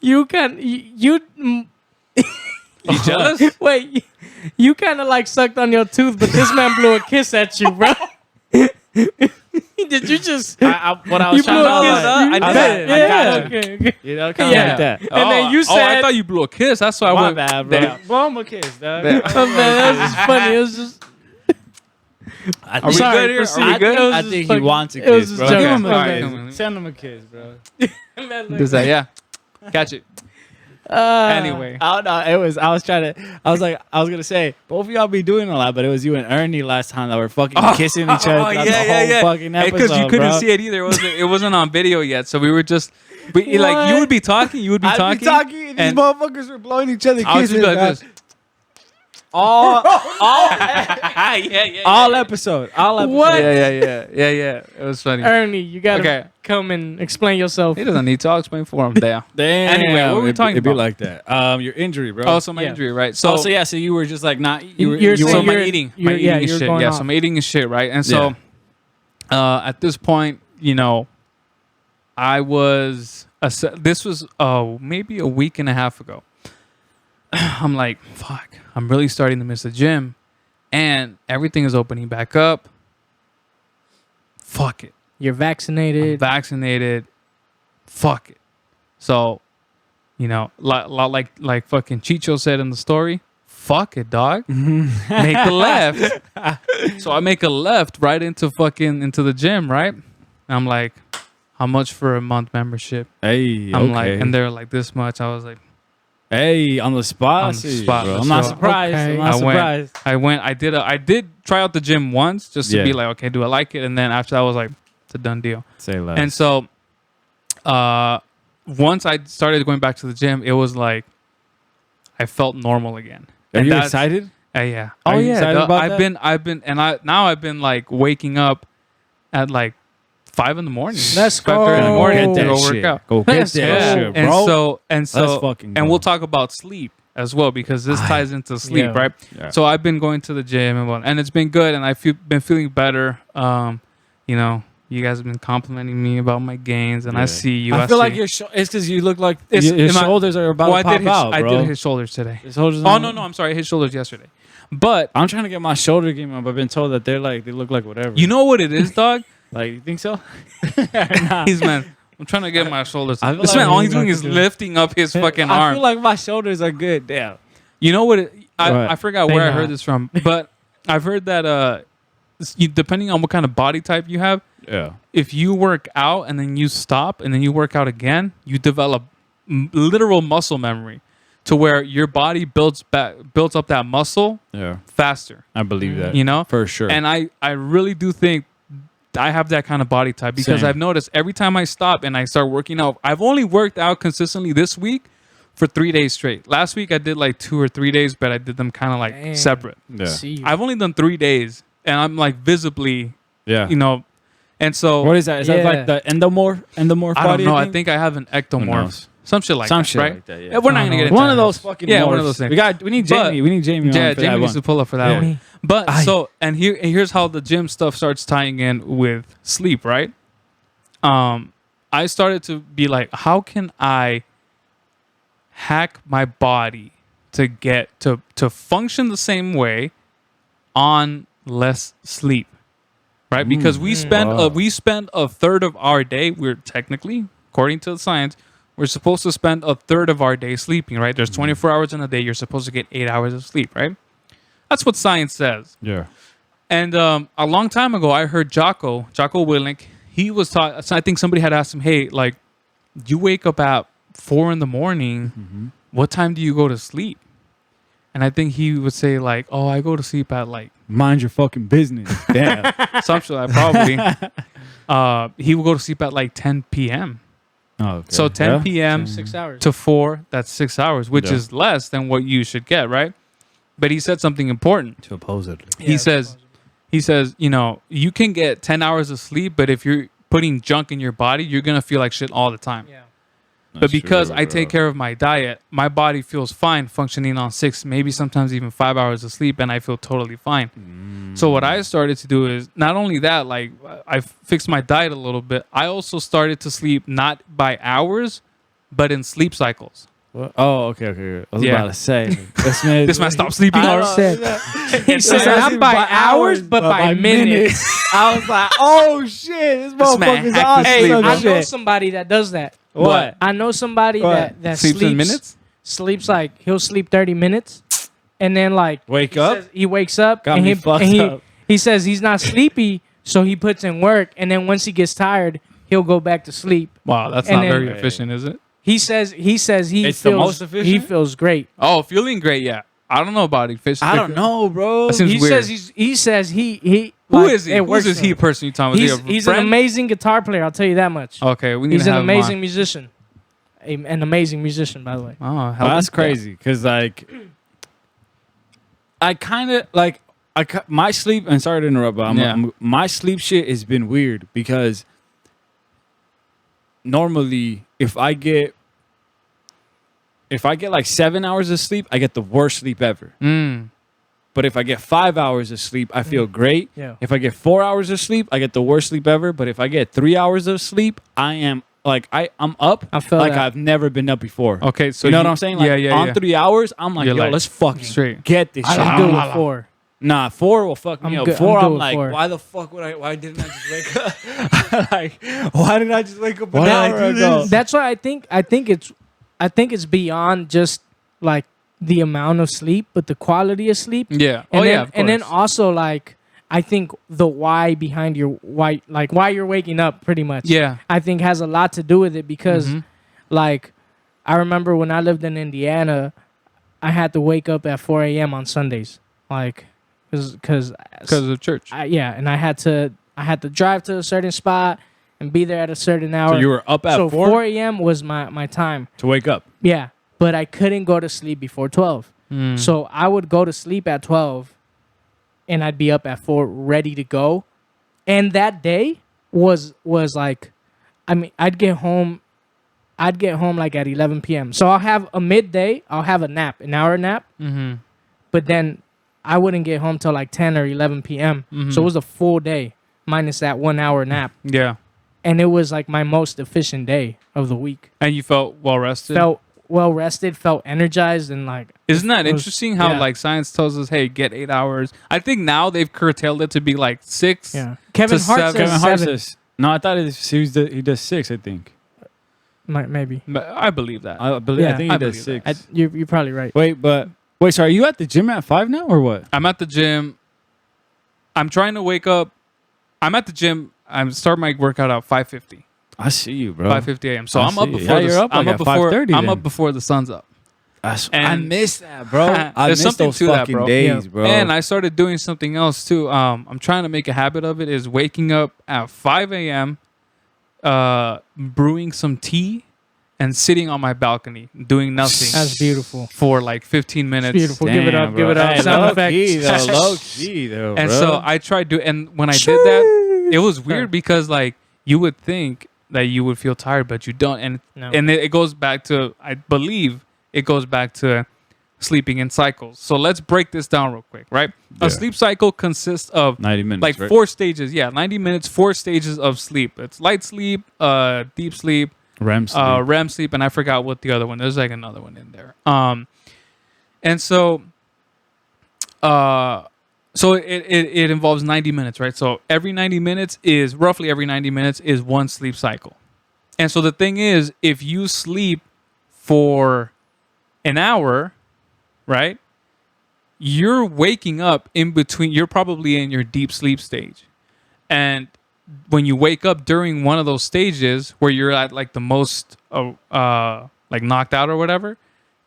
You mm, You jealous? wait. You kind of like sucked on your tooth, but this man blew a kiss at you, bro. Did you just? What I was You blew trying a to kiss. I You did. bet. I Yeah. got you. Okay. You know, kind of Yeah. like that. And then you I said- thought you blew a kiss. That's why I My went. bad, bro. Damn. Blow him a kiss, dog. Damn. Oh, man, that was just funny. It was just. I Are we Sorry, good here? proceed. Are we good? It was I just think he fucking- wants a it was kiss, just bro. joking. Give him a Okay. kiss. Okay. Send him a kiss, bro. Does that? Yeah. Catch it. Anyway. I don't know. I was gonna say both of y'all be doing a lot, but it was you and Ernie last time that were fucking kissing each other throughout the whole fucking episode, Because you couldn't bro. see it either. It wasn't on video yet, so we were just. Like you What? would be talking. You would be I'd talking. be talking, and these and motherfuckers were blowing each other I was kisses. just like dog. this. all yeah. all episode. What? Yeah. It was funny. Ernie, you gotta Okay. come and explain yourself. He doesn't need to. I'll explain for him. There. Damn. Anyway, what were we talking It'd be about? like that. Your injury, bro. Oh, so my Yeah. injury, right? So you were just like not. You're You saying so were my you're- eating, you're- my eating yeah, is you're shit. going Yeah, off. so my eating is shit, right? And so, at this point, I was. This was maybe a week and a half ago. I'm like, fuck. I'm really starting to miss the gym, and everything is opening back up. Fuck it. You're I'm vaccinated. vaccinated. Fuck it. So, like fucking Chicho said in the story, fuck it, dog. Make a left. So I make a left right into the gym, right? And I'm like, how much for a month membership? Hey, I'm like, and they're like this much. I was like, hey, on the spot. On the spot. Bro. I'm not So- surprised. Okay. I'm not I went. surprised. I went. I did try out the gym once just to Yeah. be like, okay, do I like it? And then after that, I was like, it's a done deal. Say less. And so, once I started going back to the gym, it was like I felt normal again. Are And you that's- excited? Yeah. Are Oh you yeah. excited about I've that? been, and I've been like waking up at like 5 a.m. Let's 5:30 in the go. morning to Get go that work shit. out. Go get Let's that go. shit, And bro. so, Let's fucking and go. we'll talk about sleep as well because this ties into sleep, Yeah. right? Yeah. So I've been going to the gym and it's been good, and I've been feeling better. You guys have been complimenting me about my gains, and I Yeah. see you. I feel like see. it's because you look like It's- your am I- shoulders are about Well, to pop out, I bro. did hit shoulders today. His shoulders Oh are- no, I'm sorry. I hit shoulders yesterday, but I'm trying to get my shoulder game up. I've been told that they look like whatever. you know what it is, dog? like you think so? He's man. I'm trying to get my shoulders. I feel This like man, all he's he's doing about is to do it. lifting up his fucking I arm. feel like my shoulders are good. Damn. You know what? I What? forgot They where I not. heard this from, but I've heard that depending on what kind of body type you have, Yeah. if you work out and then you stop and then you work out again, you develop literal muscle memory, to where your body builds up that muscle Yeah. faster. I believe that. You know, For sure. and I really do think I have that kind of body type because Same. I've noticed every time I stop and I start working out, I've only worked out consistently this week for 3 days straight. Last week I did like 2 or 3 days, but I did them kind of like Damn. separate. yeah. See you. I've only done 3 days, and I'm like visibly, Yeah. and so What is that? Is that Yeah. like the endomorph I don't body? know. I think I have an ectomorph, knows? some shit like Some that, shit right? like that. Yeah. We're not gonna get into One that. of those fucking Yeah, one of morphs. those things. We need But- Jamie. We need Jamie. Yeah, on for Jamie that needs one. to pull up for that Yeah. one. But Aye. so, and here's how the gym stuff starts tying in with sleep, right? I started to be like, how can I hack my body to get to function the same way on less sleep, right? Because we spend Wow. we spend a third of our day. We're technically, according to the science, we're supposed to spend a third of our day sleeping, right? There's 24 hours in a day. You're supposed to get 8 hours of sleep, right? That's what science says. Yeah. And a long time ago, I heard Jocko Willink. He was taught. So I think somebody had asked him, "Hey, like, you wake up at 4 a.m. What time do you go to sleep?" And I think he would say like, "Oh, I go to sleep at like Mind your fucking business. Damn. some shit like probably." He would go to sleep at like 10 p.m. Oh, okay. So 10 Yeah. p.m. 6 hours. to 4, that's 6 hours, which Yeah. is less than what you should get, right? But he said something important. Supposedly. He says, you can get 10 hours of sleep, but if you're putting junk in your body, you're going to feel like shit all the time. Yeah. But because I take care of my diet, my body feels fine functioning on 6, maybe sometimes even 5 hours of sleep, and I feel totally fine. So what I started to do is not only that, like I fixed my diet a little bit. I also started to sleep not by hours, but in sleep cycles. What? Oh, okay. I was Yeah. about to say this man. This man stopped sleeping I already. don't He said not by hours, but by minutes. I was like, oh shit, this man motherfucker's hacked on the Hey, sleep, some bro. I know shit. somebody that does that. What? I know somebody What? that Sleeps in minutes. Sleeps like he'll sleep 30 minutes, and then like Wake he up? says he wakes up Got and me he fucked and up. he says he's not sleepy, so he puts in work, and then once he gets tired, he'll go back to sleep. Wow, that's And not then- very efficient, is it? He says he It's feels the most he efficient? feels great. Oh, feeling great. Yeah, I don't know about efficient. I don't know, bro. That seems He weird. says he Who like, is he? it Who's works this for he him. person you talking about? Is he a He's an friend? amazing guitar player. I'll tell you that much. Okay, we need He's to an have amazing him on. musician. An amazing musician, by the way. Oh, Well, that's crazy because like I kind of like my sleep. And sorry to interrupt, but my sleep shit has been weird because normally if I get like 7 hours of sleep, I get the worst sleep ever. Mm. But if I get 5 hours of sleep, I feel great. Yeah. If I get 4 hours of sleep, I get the worst sleep ever. But if I get 3 hours of sleep, I am like I'm up I feel like that. I've never been up before. Okay, so you know what I'm saying? Like on yeah. 3 hours, I'm like, You're yo, like, let's fucking straight. get this shit. I'm good with 4. Nah, 4 will fuck me I'm up. good- 4, I'm good I'm with like, 4. why the fuck why didn't I just wake up? Like, why did I just wake up an Why did I hour do ago? this? That's why I think it's beyond just like the amount of sleep, but the quality of sleep. Yeah. And Oh then, yeah. Of and then course. also like I think the why behind your why you're waking up pretty much. Yeah. I think has a lot to do with it because Mhm. like I remember when I lived in Indiana, I had to wake up at 4 a.m. on Sundays, like because of church. yeah, and I had to drive to a certain spot and be there at a certain hour. So you were up at So 4 a.m. was my time. to wake up. Yeah, but I couldn't go to sleep before 12. Mm. So I would go to sleep at 12 and I'd be up at 4 ready to go. And that day was like I mean, I'd get home like at 11 p.m. So I'll have a midday, I'll have a nap, an hour nap, Mm-hmm. but then I wouldn't get home till like 10 or 11 p.m. Mhm. So it was a full day minus that 1 hour nap. Yeah. And it was like my most efficient day of the week. And you felt well rested. Felt well rested, felt energized, and like Isn't that it was- interesting how yeah. like science tells us, hey, get 8 hours. I think now they've curtailed it to be like 6. yeah. Kevin To Hart seven. says Kevin Hart 7. says no. I thought he does 6. I think. Maybe. But I believe that. I believe. Yeah. I think he I does believe 6. You're probably right. Wait. So are you at the gym at 5 now or what? I'm at the gym. I'm trying to wake up. I'm at the gym. I'm starting my workout at 5:50. I see you, bro. 5:50 a.m. So I I'm up see you. before Yeah, the, you're up I'm like up at before 5:30 I'm then. up before the sun's up. I And- miss that, bro. I There's miss something those to that, fucking bro. days, Yeah. bro. And I started doing something else too. I'm trying to make a habit of it. Is waking up at 5 a.m., brewing some tea, and sitting on my balcony doing nothing That's beautiful. for like 15 minutes. Beautiful. Give it up. Damn, Give it bro. up. Hey, Sound low effects. key, though, low key, though, And bro. so I tried to, and when I did that, it was weird because like you would think that you would feel tired, but you don't. And No. and it goes back to, I believe it goes back to sleeping in cycles. So let's break this down real quick, right? Yeah. A sleep cycle consists of 90 minutes, like right? 4 stages. Yeah, 90 minutes, 4 stages of sleep. It's light sleep, deep sleep, REM sleep. REM sleep, and I forgot what the other one. There's like another one in there. And so, it involves 90 minutes, right? So roughly every 90 minutes is one sleep cycle. And so the thing is, if you sleep for an hour, right, you're waking up in between. You're probably in your deep sleep stage, and when you wake up during one of those stages where you're at like the most like knocked out or whatever,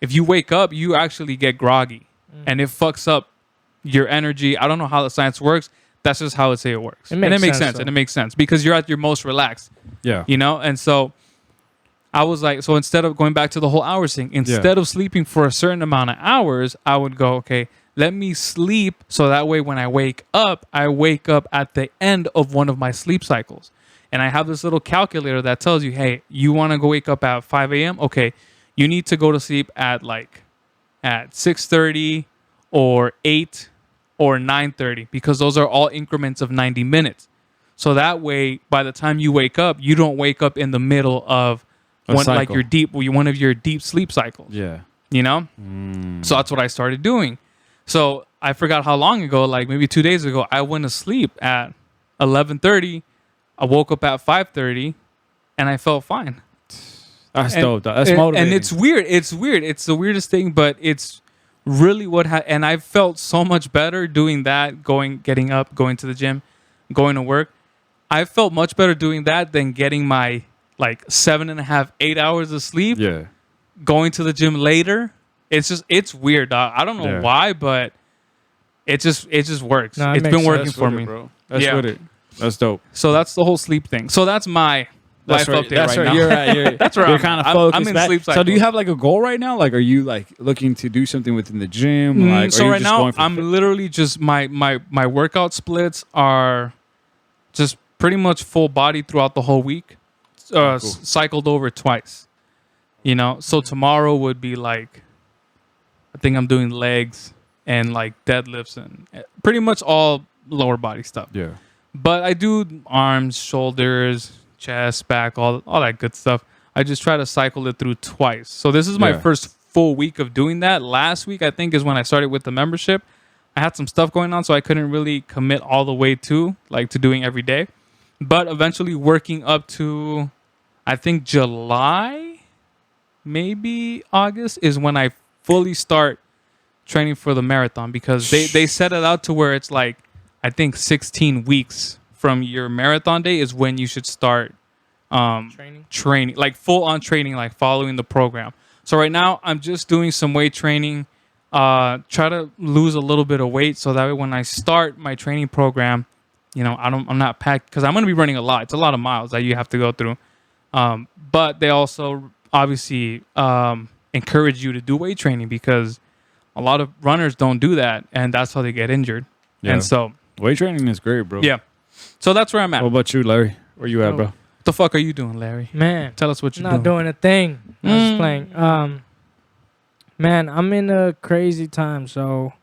if you wake up, you actually get groggy and it fucks up your energy. I don't know how the science works. That's just how it works. It And makes it makes sense, sense. though. And it makes sense because you're at your most relaxed, yeah. you know? And so I was like, so instead of going back to the whole hours thing, instead of sleeping for a certain amount of hours, I would go, okay, let me sleep so that way when I wake up at the end of one of my sleep cycles. And I have this little calculator that tells you, hey, you want to go wake up at 5 a.m.? Okay, you need to go to sleep at 6:30 or 8 or 9:30 because those are all increments of 90 minutes. So that way, by the time you wake up, you don't wake up in the middle of A cycle. one of your deep sleep cycles. Yeah. You know, so that's what I started doing. So I forgot how long ago, like maybe 2 days ago, I went to sleep at 11:30. I woke up at 5:30, and I felt fine. That's And- dope. That's motivating. And it's weird. It's weird. It's the weirdest thing, but it's really and I felt so much better doing that, getting up, going to the gym, going to work. I felt much better doing that than getting my like 7.5, 8 hours of sleep, yeah. going to the gym later. It's weird, dog. I don't know Yeah. why, but it just works. No, it It's makes been working That's for with me. it, bro. That's Yeah. with it. That's dope. So that's the whole sleep thing. So that's my life update That's right right. now. You're right. You're, That's where you're I'm kind of at. focused. I'm in back. sleep So do you cycle. have like a goal right now? Like, are you like looking to do something within the gym? Like, So are you right just now, going for I'm literally just my workout splits are just pretty much full body throughout the whole week, Cool. cycled over twice. You know, so tomorrow would be like, I think I'm doing legs and like deadlifts and pretty much all lower body stuff. Yeah. But I do arms, shoulders, chest, back, all that good stuff. I just try to cycle it through twice. So this is my Yeah. first full week of doing that. Last week, I think, is when I started with the membership. I had some stuff going on, so I couldn't really commit all the way to doing every day. But eventually working up to, I think, July, maybe August, is when I fully start training for the marathon, because they set it out to where it's like, I think 16 weeks from your marathon day is when you should start training, like full on training, like following the program. So right now I'm just doing some weight training, try to lose a little bit of weight so that way when I start my training program, you know, I'm not packed, because I'm going to be running a lot. It's a lot of miles that you have to go through. But they also obviously encourage you to do weight training, because a lot of runners don't do that, and that's how they get injured. Yeah. And so, Weight training is great, bro. yeah. So that's where I'm at. What about you, Larry? Where you at, Oh. bro? What the fuck are you doing, Larry? Man, Tell us what you're not doing a thing. I was just playing. Man, I'm in a crazy time. So,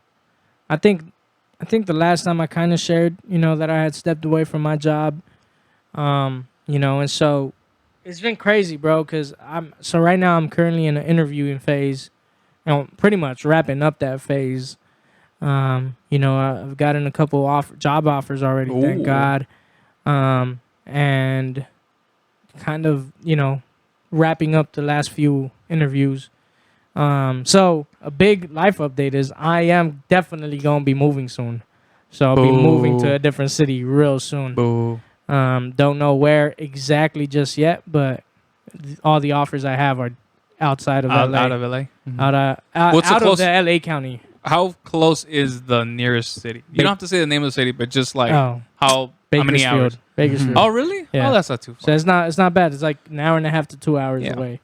I think the last time I kind of shared, you know, that I had stepped away from my job, you know, and so it's been crazy, bro. Cause right now I'm currently in an interviewing phase, and pretty much wrapping up that phase. You know, I've gotten a couple job offers already, thank Ooh. God, and kind of, you know, wrapping up the last few interviews. So a big life update is I am definitely gonna be moving soon. So I'll be moving to Boo. a different city real soon. Boo. Don't know where exactly just yet, but all the offers I have are outside of LA. Out of LA. Mhm. out What's the of close- the LA county. How close is the nearest city? You don't have to say the name of the city, but just like Oh, how many Bakersfield. hours? Bakersfield. Oh, really? Yeah. Oh, that's not too So far. it's not bad. It's like an hour and a half to 2 hours Yeah. away.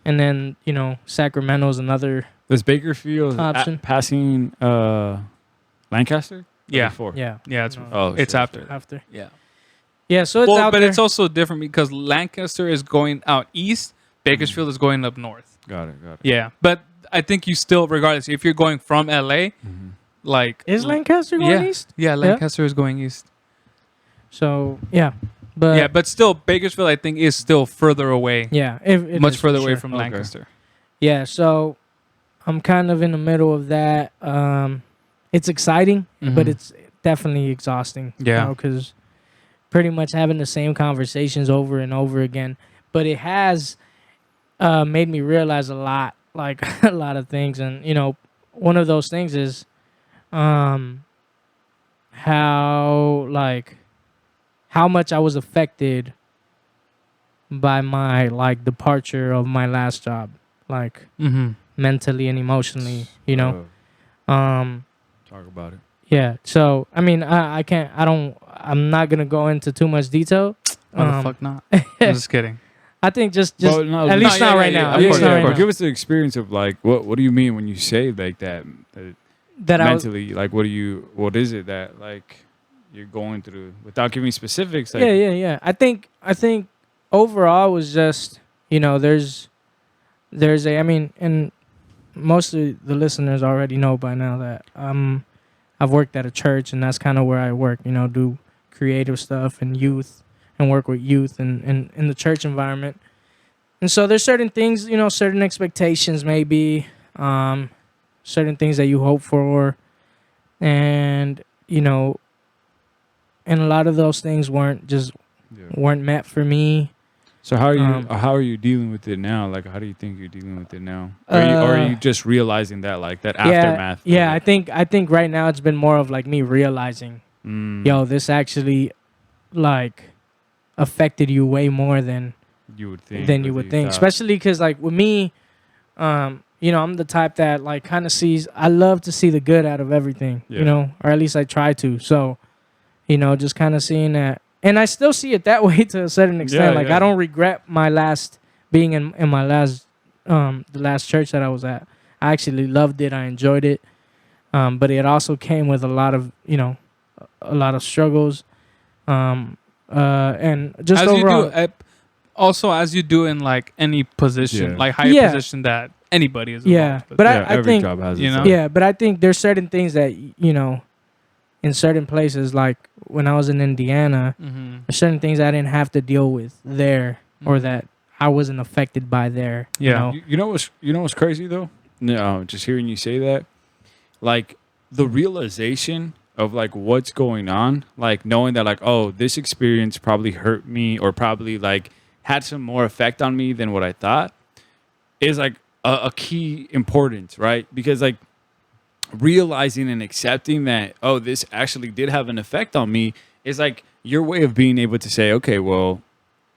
And then, you know, Sacramento's another Does Bakersfield Option. passing Lancaster? Yeah. Before? yeah. Yeah, it's No. Oh, it's shit, after. shit. After. Yeah. Yeah, so it's Well, out but there. it's also different because Lancaster is going out east, Bakersfield is going up north. Got it. Got it. Yeah, but I think you still, regardless, if you're going from LA, Mhm. like Is Lancaster going yeah, east? yeah, Lancaster is going east. So, yeah. But yeah, but still, Bakersfield I think is still further away, yeah, it much is for further away sure. from Okay. Lancaster. Yeah, so I'm kind of in the middle of that. It's exciting, but Mhm. it's definitely exhausting. Yeah. Because pretty much having the same conversations over and over again. But it has made me realize a lot, like a lot of things. And, you know, one of those things is how much I was affected by my like departure of my last job, like Mm-hmm. mentally and emotionally, you know. Talk about it. Yeah. So I mean, I'm not gonna go into too much detail. Why the fuck not? I'm just kidding. I think just Well, no, at no, least yeah, not yeah, right yeah, now. of At course, least yeah, not of right course. now. Give us the experience of like what do you mean when you say like that That I was, mentally? Like what is it that like you're going through without giving specifics? Like, yeah. I think overall it was just, you know, there's I mean, and most of the listeners already know by now that I've worked at a church, and that's kind of where I work, you know, do creative stuff and youth and work with youth and in the church environment. And so there's certain things, certain expectations maybe, certain things that you hope for, and and a lot of those things weren't met for me. So how are you Um, how are you dealing with it now? Like, how do you think you're dealing with it now? Or are you just realizing that, like, that aftermath? of Yeah, it? I think right now it's been more of like me realizing, Mm, yo, this actually like affected you way more than you would think. you or would think, thought. especially because like with me, I'm the type that like kind of sees. I love to see the good out of everything, Yeah. or at least I try to. So, just kind of seeing that, and I still see it that way to a certain extent. Yeah, Like yeah. I don't regret my last being in my last the last church that I was at. I actually loved it. I enjoyed it, but it also came with a lot of a lot of struggles, and just As overall. you do, also as you do in like any position, Yeah. like higher Yeah. position that anybody is Yeah, involved with. but Yeah, I every think job has you its know? own. yeah, but I think there's certain things that in certain places, like when I was in Indiana, Mm-hmm. there's certain things I didn't have to deal with there, or that I wasn't affected by there. Yeah. You know? You know what's crazy though? No, just hearing you say that, like the realization of like what's going on, like knowing that like, oh, this experience probably hurt me or probably like had some more effect on me than what I thought, is like a key importance, right? Because like realizing and accepting that, oh, this actually did have an effect on me, is like your way of being able to say, okay, well,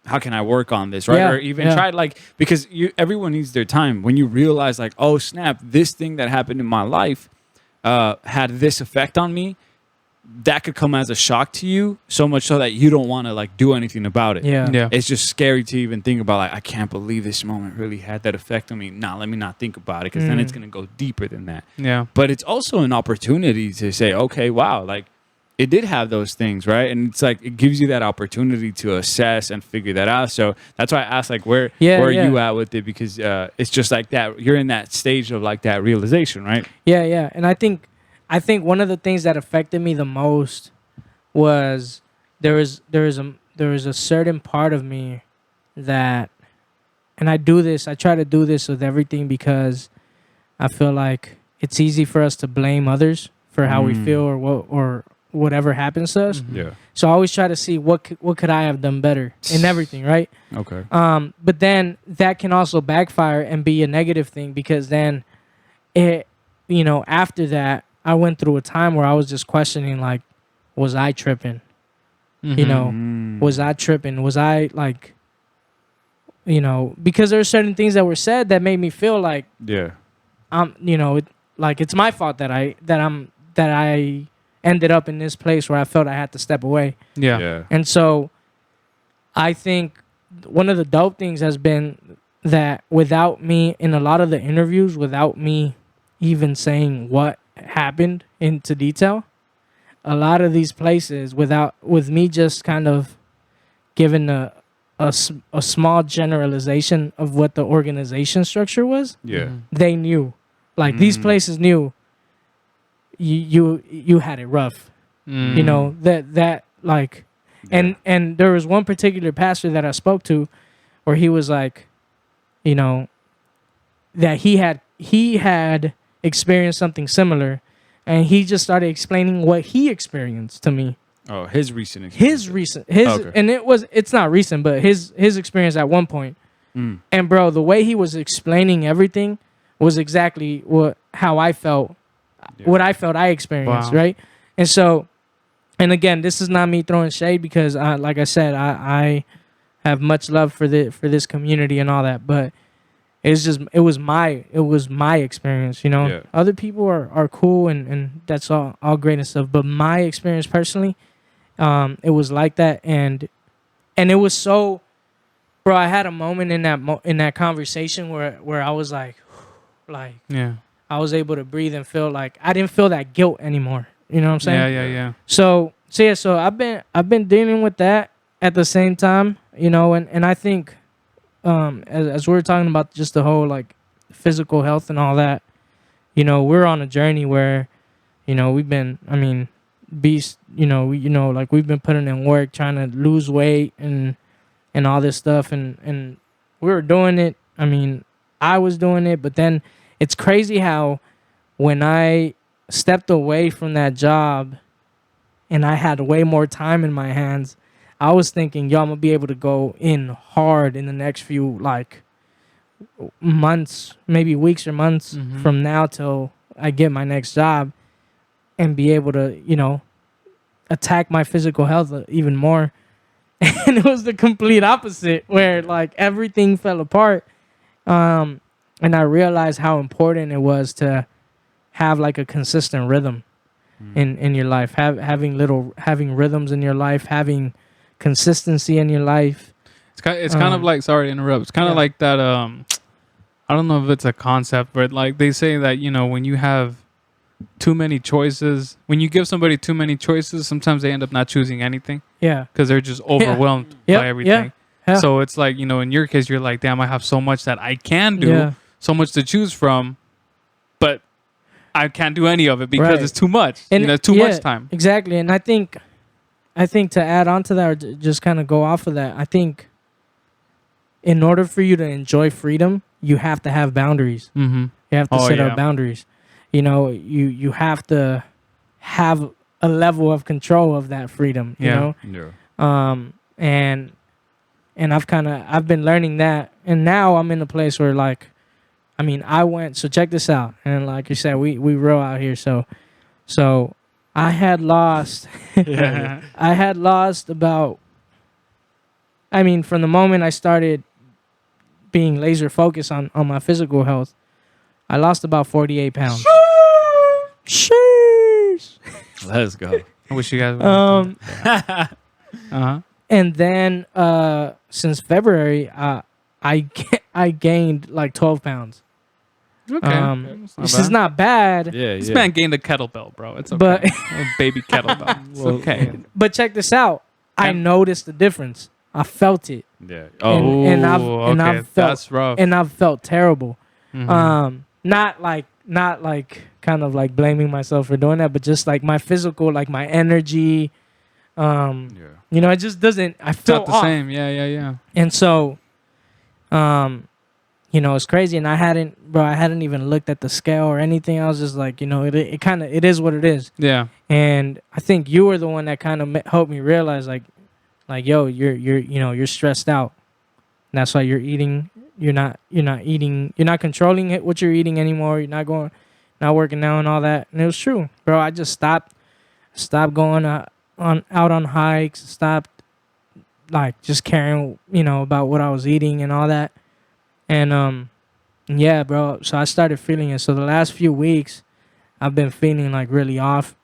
how can I work on this, right? Yeah, Or even yeah. try, like, because everyone needs their time. When you realize like, oh snap, this thing that happened in my life had this effect on me, that could come as a shock to you, so much so that you don't want to like do anything about it. Yeah. Yeah. It's just scary to even think about, like, I can't believe this moment really had that effect on me. Nah, let me not think about it, because then it's Mm. going to go deeper than that. Yeah. But it's also an opportunity to say, okay, wow, like it did have those things, right? And it's like it gives you that opportunity to assess and figure that out. So that's why I asked, like, where Yeah, are yeah. you at with it? Because it's just like that. You're in that stage of like that realization, right? Yeah, yeah. And I think one of the things that affected me the most was there was a certain part of me that, and I try to do this with everything, because I feel like it's easy for us to blame others for how we feel or whatever happens to us. Mhm. Yeah. So I always try to see what could I have done better in everything, right? Okay. But then that can also backfire and be a negative thing, because then it, after that, I went through a time where I was just questioning, like, was I tripping? Mhm. You know, Mm. was I tripping? Was I like, because there are certain things that were said that made me feel like Yeah. like it's my fault that I ended up in this place where I felt I had to step away. Yeah. Yeah. And so I think one of the dope things has been that without me, in a lot of the interviews, without me even saying what happened into detail, a lot of these places, with me just kind of giving a small generalization of what the organization structure was, Yeah. Mhm. they knew. Like these Mm. places knew you had it rough. Mm. You know, that like, and there was one particular pastor that I spoke to where he was like, that he had experienced something similar, and he just started explaining what he experienced to me. Oh, his recent experience. Okay. And it's not recent, but his experience at one point. Mm. And bro, the way he was explaining everything was exactly how I felt, Yeah. what I felt I experienced, Wow. right? And so, and again, this is not me throwing shade, because like I said, I have much love for this community and all that, but it was my experience, Yeah. Other people are cool, and that's all great and stuff, but my experience personally, it was like that, and it was so, bro, I had a moment in that conversation where I was like Yeah. I was able to breathe and feel like I didn't feel that guilt anymore. You know what I'm saying? Yeah. Yeah. Yeah. So I've been dealing with that at the same time, and I think as we're talking about just the whole like physical health and all that, we're on a journey where, we've been, beast, like we've been putting in work trying to lose weight and all this stuff, and we were doing it. I mean, I was doing it, but then it's crazy how when I stepped away from that job and I had way more time in my hands, I was thinking, yo, I'm gonna be able to go in hard in the next few like months, maybe weeks or months Mhm. from now till I get my next job, and be able to, attack my physical health even more. And it was the complete opposite, where like everything fell apart. And I realized how important it was to have like a consistent rhythm in your life, having rhythms in your life, having consistency in your life. It's kind of like, sorry to interrupt. It's kind of Yeah. like that. I don't know if it's a concept, but like they say that when you have too many choices, when you give somebody too many choices, sometimes they end up not choosing anything Yeah. because they're just overwhelmed Yep, by everything. yeah. So it's like in your case, you're like, damn, I have so much that I can do, Yeah. so much to choose from, but I can't do any of it because Right. it's too much. And Too yeah, much time. Exactly. And I think to add on to that, or just kind of go off of that, I think in order for you to enjoy freedom, you have to have boundaries. Mm-hmm. You have to Oh, set yeah. up boundaries. You have to have a level of control of that freedom. You Yeah. know, Yeah. and I've been learning that, and now I'm in a place where like, I mean, so check this out, and like you said, we real out here, so I had lost I had lost about, I mean, from the moment I started being laser focused on my physical health, I lost about 48 pounds. Sheesh. Let's go. I wish you guys. Uh-huh. And then since February, I gained like 12 pounds. Okay. That's not This bad. is not bad. Yeah. This yeah. man gained a kettlebell, bro. It's okay. But- A baby kettlebell. It's okay. But check this out. I And- noticed the difference. I felt it, Yeah. And- Oh. and I've- Ooh, and okay. I've felt- That's rough. and I've felt terrible. Mhm. Not like kind of like blaming myself for doing that, but just like my physical, like my energy. yeah. It just doesn't. I It's feel not the off. same. Yeah. And so, it's crazy. And I hadn't even looked at the scale or anything. I was just like, it is what it is. Yeah. And I think you were the one that kind of helped me realize, like, yo, you're stressed out. And that's why you're eating. You're not eating. You're not controlling what you're eating anymore. You're not working out and all that. And it was true, bro. I just stopped going out on hikes. Stopped like just caring, about what I was eating and all that. And yeah, bro. So I started feeling it. So the last few weeks, I've been feeling like really off.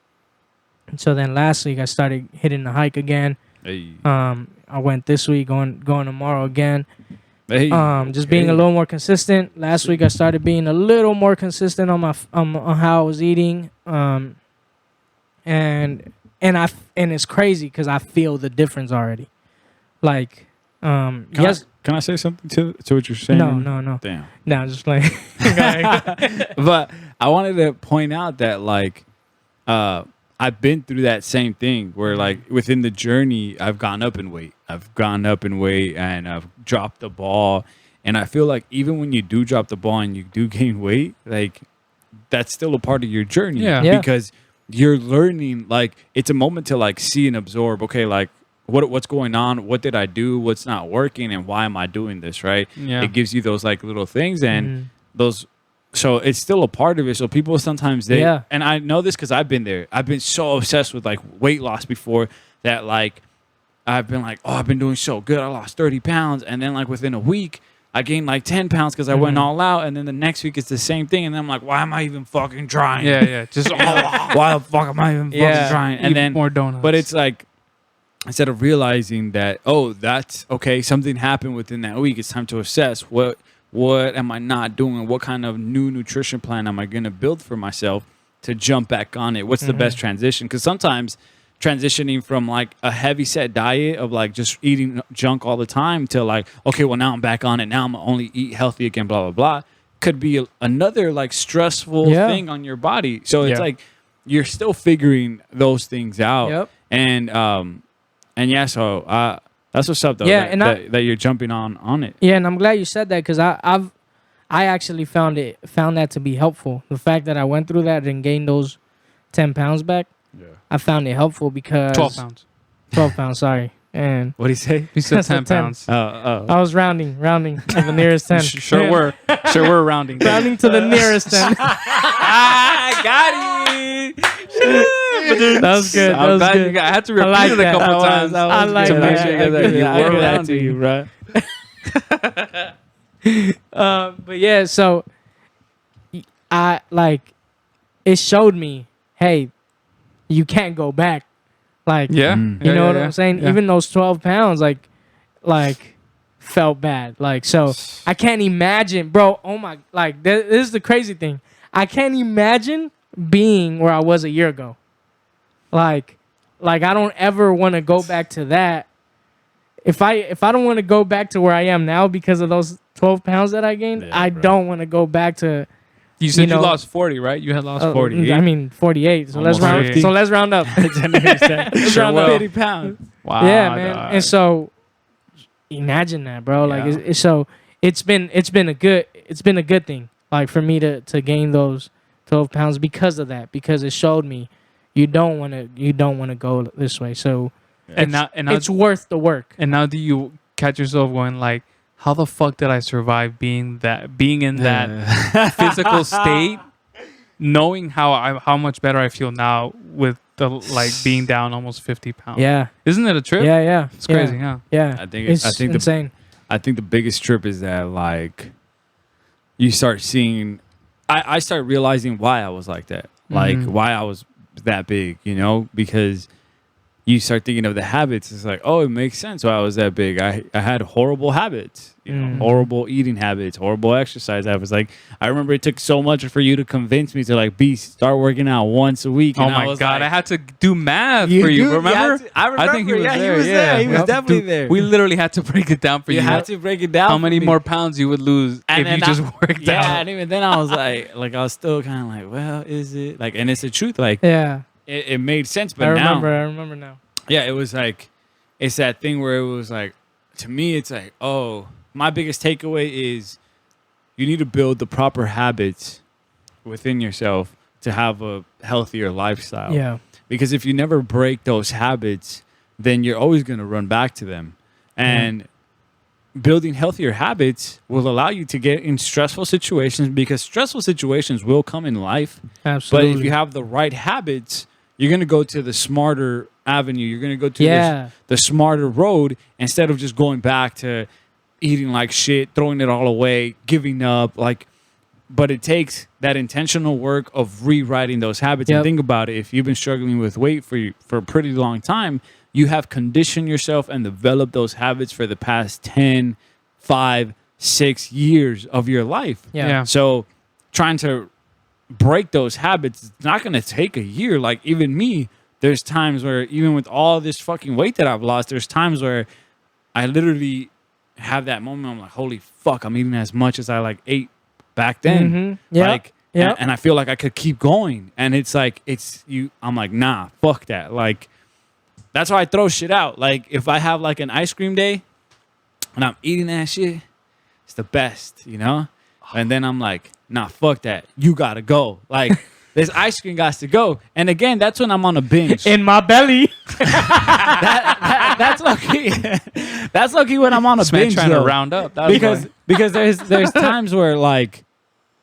And so then last week I started hitting the hike again. Hey. I went this week, going tomorrow again. Hey. Just being a little more consistent. Last week I started being a little more consistent on my on how I was eating. And it's crazy because I feel the difference already. Like, yes. Can I say something to what you're saying? No. Damn. No, just like. But I wanted to point out that like I've been through that same thing where like within the journey I've gone up in weight. And I've dropped the ball. And I feel like even when you do drop the ball and you do gain weight, like that's still a part of your journey. Yeah. Yeah. Because you're learning, like it's a moment to like see and absorb, okay, like what's going on, what did I do, what's not working, and why am I doing this, right? Yeah. It gives you those like little things and Mhm. those, so it's still a part of it. So people sometimes Yeah. and I know this because I've been there. I've been so obsessed with like weight loss before that like I've been like, oh, I've been doing so good. I lost 30 pounds. And then like within a week, I gained like 10 pounds because I went Mhm. all out. And then the next week it's the same thing. And then I'm like, why am I even fucking trying? Yeah. Just Why the fuck am I even fucking Yeah. trying? eat And then, more donuts. but it's like, instead of realizing that, oh, that's okay, something happened within that week, it's time to assess what am I not doing? What kind of new nutrition plan am I going to build for myself to jump back on it? What's the best transition? Because sometimes transitioning from like a heavy set diet of like just eating junk all the time to like, okay, well now I'm back on it. Now I'm only eat healthy again, blah, blah, blah. Could be another like stressful Yeah. thing on your body. So it's Yeah. like you're still figuring those things out. Yep. And yeah, so That's what's up, though. Yeah, that, and that you're jumping on it. Yeah, and I'm glad you said that because I actually found that to be helpful. The fact that I went through that and gained those 10 pounds back, Yeah. I found it helpful because 12 pounds. 12 pounds, sorry. And What do you say? He said That's a 10 10. pounds. I was rounding to the nearest 10. Sure were. Sure were rounding. Rounding to the nearest 10. I got it. That was good. That I'm was glad good. you got, I had to I repeat like it a that. couple That times. I like to make that. sure I that give you that- I were give that rounding. to you, bro. But yeah, so I like it showed me, hey, you can't go back. Like, Yeah. Mm. you Yeah, know yeah, what yeah. I'm saying? Yeah. Even those 12 pounds, like felt bad. Like, so I can't imagine, bro. Oh my, like this is the crazy thing. I can't imagine being where I was a year ago. Like I don't ever want to go back to that. If I don't want to go back to where I am now because of those 12 pounds that I gained, Yeah, I bro. don't want to go back to. You said you know- lost 40, right? You had lost 40. I mean 48. So Almost let's round. 50. So let's round up. Let's Sure round will. up. 50 pounds. Wow. Yeah, man. dog. And so imagine that, bro. Like, Yeah. so it's been a good thing. Like for me to gain those 12 pounds because of that, because it showed me you don't want to go this way. So and now, it's worth the work. and now do you catch yourself going like, how the fuck did I survive being in that physical state, knowing how much better I feel now with the like being down almost 50 pounds? Yeah, Isn't it a trip? yeah. It's crazy, huh? Yeah, I think it's I think insane. I think the biggest trip is that like you start seeing I start realizing why I was like that. Like Mhm. why I was that big, you know, because you start thinking of the habits. It's like, oh, it makes sense why I was that big. I had horrible habits, you know, Mhm. horrible eating habits, horrible exercise habits. Like I remember it took so much for you to convince me to like start working out once a week. Oh And I my was god, like, I had to do math for you. do- Remember? I remember. think he was yeah, there. He was yeah. there. He was Yep. definitely Dude, there. We literally had to break it down for you. you had to break it down. How for many me. more pounds you would lose And if then you just worked Yeah, out? and even then I was like I was still kind of like, well, is it like? And it's the truth. Like Yeah, it made sense, but I now, remember now. yeah, it was like, it's that thing where it was like, to me, it's like, oh, my biggest takeaway is, you need to build the proper habits within yourself to have a healthier lifestyle. Yeah, Because if you never break those habits, then you're always going to run back to them. And building healthier habits will allow you to get in stressful situations, because stressful situations will come in life. absolutely. But if you have the right habits, you're going to go to the smarter avenue. You're going to go to yeah, the smarter road instead of just going back to eating like shit, throwing it all away, giving up. Like, but it takes that intentional work of rewriting those habits. Yep. And think about it. If you've been struggling with weight for a pretty long time, you have conditioned yourself and developed those habits for the past 10, 5, 6 years of your life. yeah, So trying to break those habits, it's not going to take a year. Like even me, there's times where even with all this fucking weight that I've lost, there's times where I literally have that moment. I'm like, holy fuck, I'm eating as much as I like ate back then. Mhm. Yeah, Like, yeah. and I feel like I could keep going. And it's like, I'm like, nah, fuck that. Like, that's why I throw shit out. Like if I have like an ice cream day and I'm eating that shit, it's the best, you know? And then I'm like, nah, fuck that. You gotta go. Like this ice cream got to go. And again, that's when I'm on a binge. in my belly. That's low key. That's low key when I'm on a This man binge trying though. to round up. That was because there's times where like,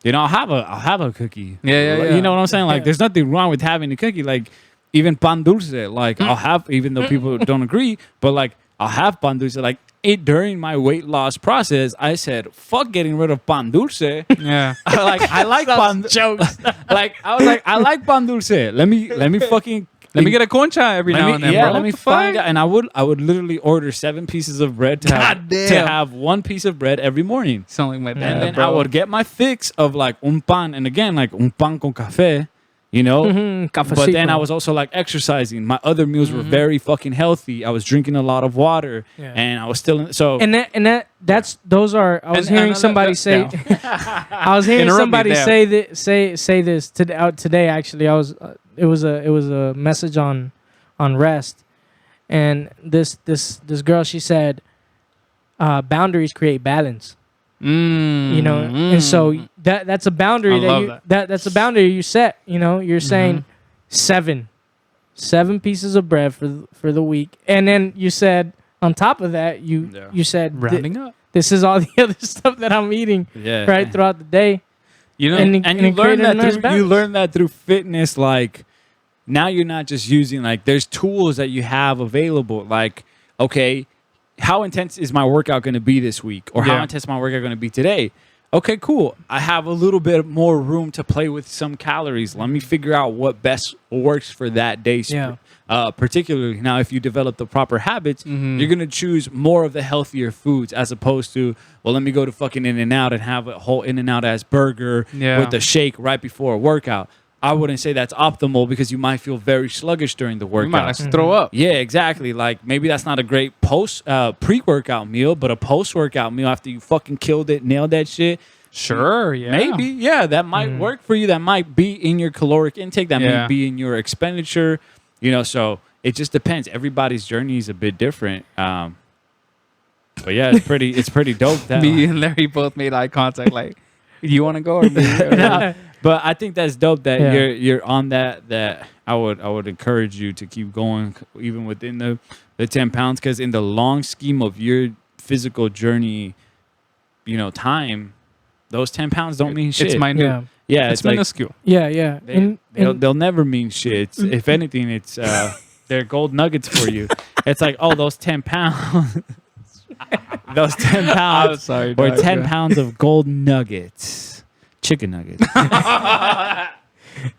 you know, I'll have a cookie. Yeah. You know what I'm saying? Like Yeah. there's nothing wrong with having a cookie. Like even pan dulce. Like I'll have, even though people don't agree, but like I'll have pan dulce. Like during my weight loss process, I said, fuck getting rid of pan dulce. Yeah. I like pan jokes. Like I was like, I like pan dulce. Let me fucking Let me get a concha every now and then, bro. let me What the find fuck? out. And I would literally order 7 pieces of bread to have, God damn. to have 1 piece of bread every morning. Sound like my And dad, then bro. I would get my fix of like un pan, and again like un pan con café, you know. Mhm, But then cafecito. I was also like exercising. My other meals were very fucking healthy. I was drinking a lot of water, Yeah. and I was still so. that's those are. I was hearing somebody say. I was hearing Interrupt me somebody there. say this today. Today actually, I was. It was a message on rest, and this girl, she said, boundaries create balance. You know, and so that's a boundary I love that that. that's a boundary you set. You know, you're saying seven pieces of bread for the week, and then you said on top of that you said Rounding up. this is all the other stuff that I'm eating Yeah. right throughout the day. You know, And And it you learn created a that nice through, balance. you learn that through fitness. Like now you're not just using like there's tools that you have available. Like, okay, how intense is my workout going to be this week? Or how Yeah. intense is my workout going to be today? Okay, cool. I have a little bit more room to play with some calories. Let me figure out what best works for that day. Yeah. Particularly now, if you develop the proper habits, Mm-hmm. you're gonna choose more of the healthier foods as opposed to, well, let me go to fucking In-N-Out and have a whole In-N-Out ass burger Yeah. with the shake right before a workout. I wouldn't say that's optimal because you might feel very sluggish during the we might workout. actually throw up. Yeah, exactly. Like maybe that's not a great pre-workout meal, but a post-workout meal after you fucking killed it, nailed that shit. Sure, yeah. Maybe, yeah, that might work for you. That might be in your caloric intake. That Yeah. might be in your expenditure. You know, so it just depends. Everybody's journey is a bit different. But yeah, it's pretty dope. That Me and Larry both made eye contact. Like, you want to go or me? No, but I think that's dope that Yeah. you're on that. I would encourage you to keep going even within the 10 pounds, because in the long scheme of your physical journey, you know, time, those 10 pounds don't mean shit. It's minute. Yeah, yeah, It's it's like minuscule. yeah. they'll never mean shit. It's, if anything, it's they're gold nuggets for you. It's like, oh, those 10 pounds, those 10 I'm pounds, sorry. or dog. 10 pounds of gold nuggets, chicken nuggets.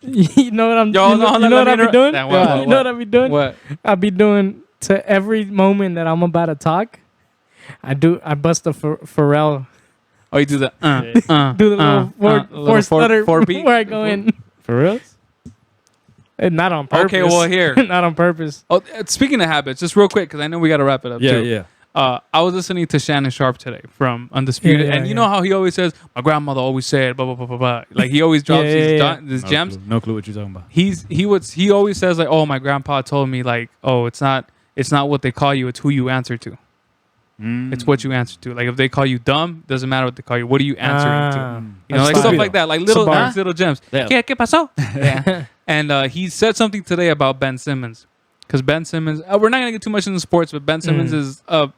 you know what I'm Yo, you no, know, hold you on, know let what me I be doing? interrupt- What, You know what I be doing? What? I be doing to every moment that I'm about to talk. I bust a Pharrell. Oh, you do the Do the little four stutter four beat. where I go in. For real? Not on purpose. Okay, well here. Not on purpose. Oh, speaking of habits, just real quick because I know we got to wrap it up. Yeah, too. yeah. I was listening to Shannon Sharp today from Undisputed, Yeah, and you yeah. know how he always says, "My grandmother always said blah blah blah blah blah." Like he always drops these gems. No clue what you're talking about. He always says like, "Oh, my grandpa told me like, oh, it's not what they call you, it's who you answer to. It's what you answer to. Like if they call you dumb, doesn't matter what they call you. What are you answering to? You know, like That's stuff fire. like that, like It's a little bar. little gems. Yeah. ¿Qué pasó? Yeah. And he said something today about Ben Simmons, because Ben Simmons. We're not gonna get too much into sports, but Ben Simmons is a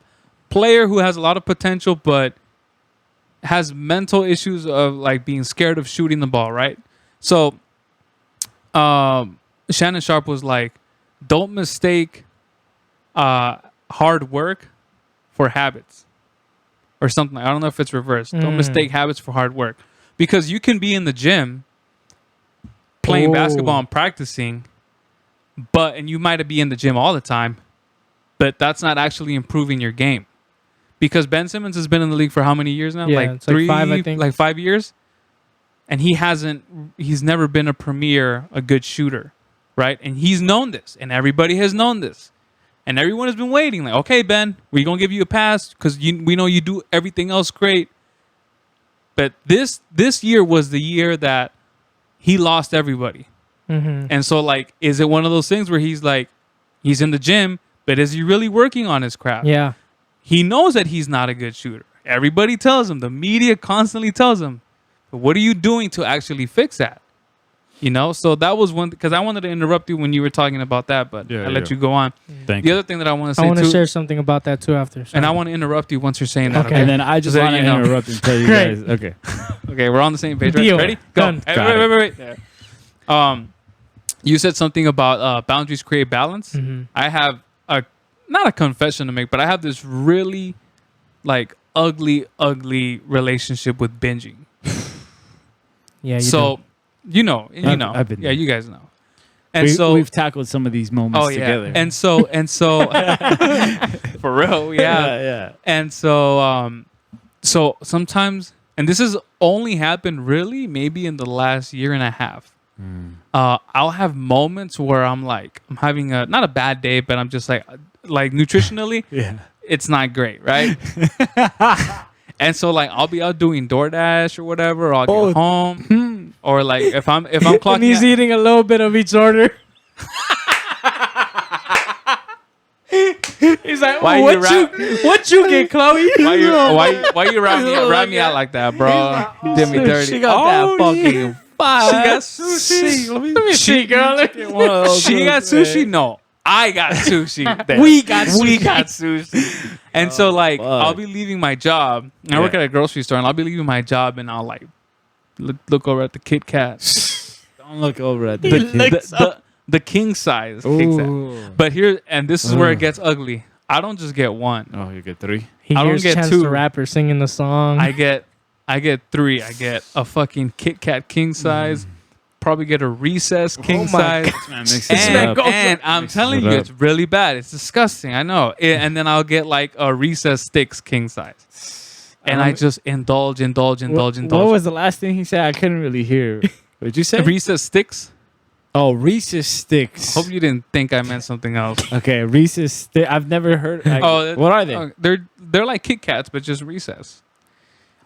player who has a lot of potential, but has mental issues of like being scared of shooting the ball. Right. So, Shannon Sharp was like, "Don't mistake hard work for habits." Or something. I don't know if it's reversed. Don't mistake habits for hard work. Because you can be in the gym playing Oh. basketball and practicing, and you might be in the gym all the time, but that's not actually improving your game. Because Ben Simmons has been in the league for how many years now? Yeah, Like it's like 3, five, I think. like 5 years. And he's never been a good shooter, right? And he's known this, and everybody has known this. And everyone has been waiting, like, okay, Ben, we're going to give you a pass because we know you do everything else great. But this year was the year that he lost everybody. Mm-hmm. And so, like, is it one of those things where he's like, he's in the gym, but is he really working on his craft? Yeah. He knows that he's not a good shooter. Everybody tells him. The media constantly tells him. But what are you doing to actually fix that? You know, so that was one, because I wanted to interrupt you when you were talking about that, but Yeah, I let yeah. you go on. Thank The you. other thing that I want to I say want to too, share something about that too after. and I want to interrupt you once you're saying that. Okay. And then I just So want to you know. interrupt and tell you Great. guys. Okay. Okay, we're on the same page. Right? Deal. Ready? Go. Done. Hey, Got wait. You said something about boundaries create balance. Mhm. I have not a confession to make, but I have this really like ugly relationship with binging. Yeah. So you know, I've been yeah, there. you guys know. And so we've tackled some of these moments oh yeah, together. and so for real, yeah. yeah. And so so sometimes, and this has only happened really maybe in the last year and a half. I'll have moments where I'm having not a bad day, but I'm just like nutritionally, Yeah. it's not great, right? And so like I'll be out doing DoorDash or whatever, or I'll get home, or like if I'm and clocking he's out- eating a little bit of each order. He's like, Why "Ooh, you what you get, Chloe? why you wrap me out like that, bro? You did me dirty. She got that fucking fire. She got sushi. Let me see, girl. She got sushi. No, I got sushi. There. We got we sushi. got sushi. And so like fuck. I'll be leaving my job. I work Yeah. at a grocery store, and I'll be leaving my job, and I'll like look over at the Kit Kat, Don't look over at He the looks the king size. King size. Ooh. But here, and this is where it gets ugly. I don't just get one. Oh, you get 3. He I don't hears get Chance two. the Rapper singing the song. I get 3. I get a fucking Kit Kat king size. Probably get a Recess king my size. Man, mix This it man up. goes- And I'm Mixes telling it you, up. it's really bad. It's disgusting. I know. And then I'll get like a Recess sticks king size. And I just indulge. What was the last thing he said? I couldn't really hear. What did you say? Reese's sticks. Oh, Reese's sticks. Hope you didn't think I meant something else. Okay, Reese's sticks. I've never heard. Like, Oh, what are they? They're like Kit Kats, but just Recess.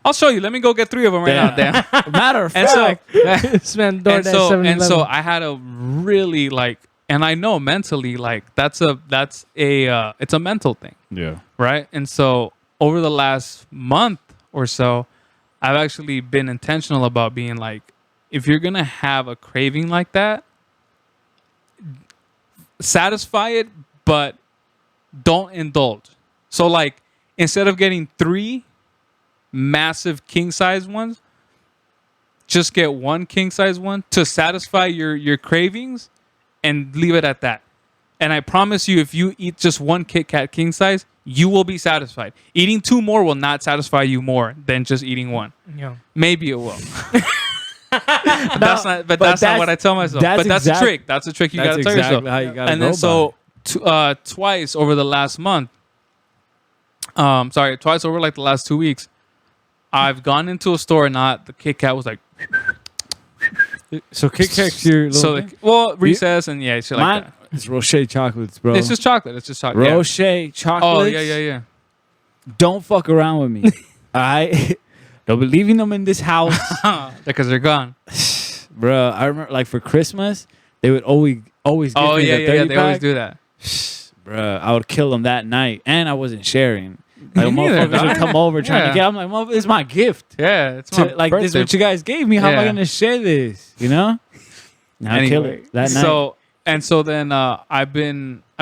I'll show you. Let me go get 3 of them right now. Damn. Matter of And so, fact, This man DoorDash and so 7-Eleven. I had a really like, and I know mentally like it's a mental thing, yeah. right? And so over the last month or so, I've actually been intentional about being like, if you're gonna have a craving like that, satisfy it, but don't indulge. So like, instead of getting 3 massive king size ones, just get 1 king size one to satisfy your cravings and leave it at that. And I promise you, if you eat just 1 Kit Kat king size, you will be satisfied. Eating 2 more will not satisfy you more than just eating 1. Yo. Maybe it will. But that's not what I tell myself. But that's a trick. That's a trick you That's gotta tell exactly yourself. how you gotta And go then so twice over the last month, twice over like the last 2 weeks, I've gone into a store and the Kit Kat was like, So Kit Kat's your little so thing? Recess and yeah, shit like Mine, that. it's Rocher chocolates, bro. It's just chocolate. It's just chocolate. Yeah. Rocher chocolates. Oh yeah. Don't fuck around with me. All right? Don't be leaving them in this house. Because they're gone. Bro, I remember like for Christmas, they would always give Oh me yeah, the yeah. 30 They always pack. do that. Bro, I would kill them that night, and I wasn't sharing. Like Me neither, motherfuckers would dog. come over trying Yeah. to get. I'm like, motherfucker, it's my gift. Yeah, it's To, my like this is birthday. what you guys gave me. How am I Yeah. gonna share this? You know? And I'd kill Anyway, it that night. so then I've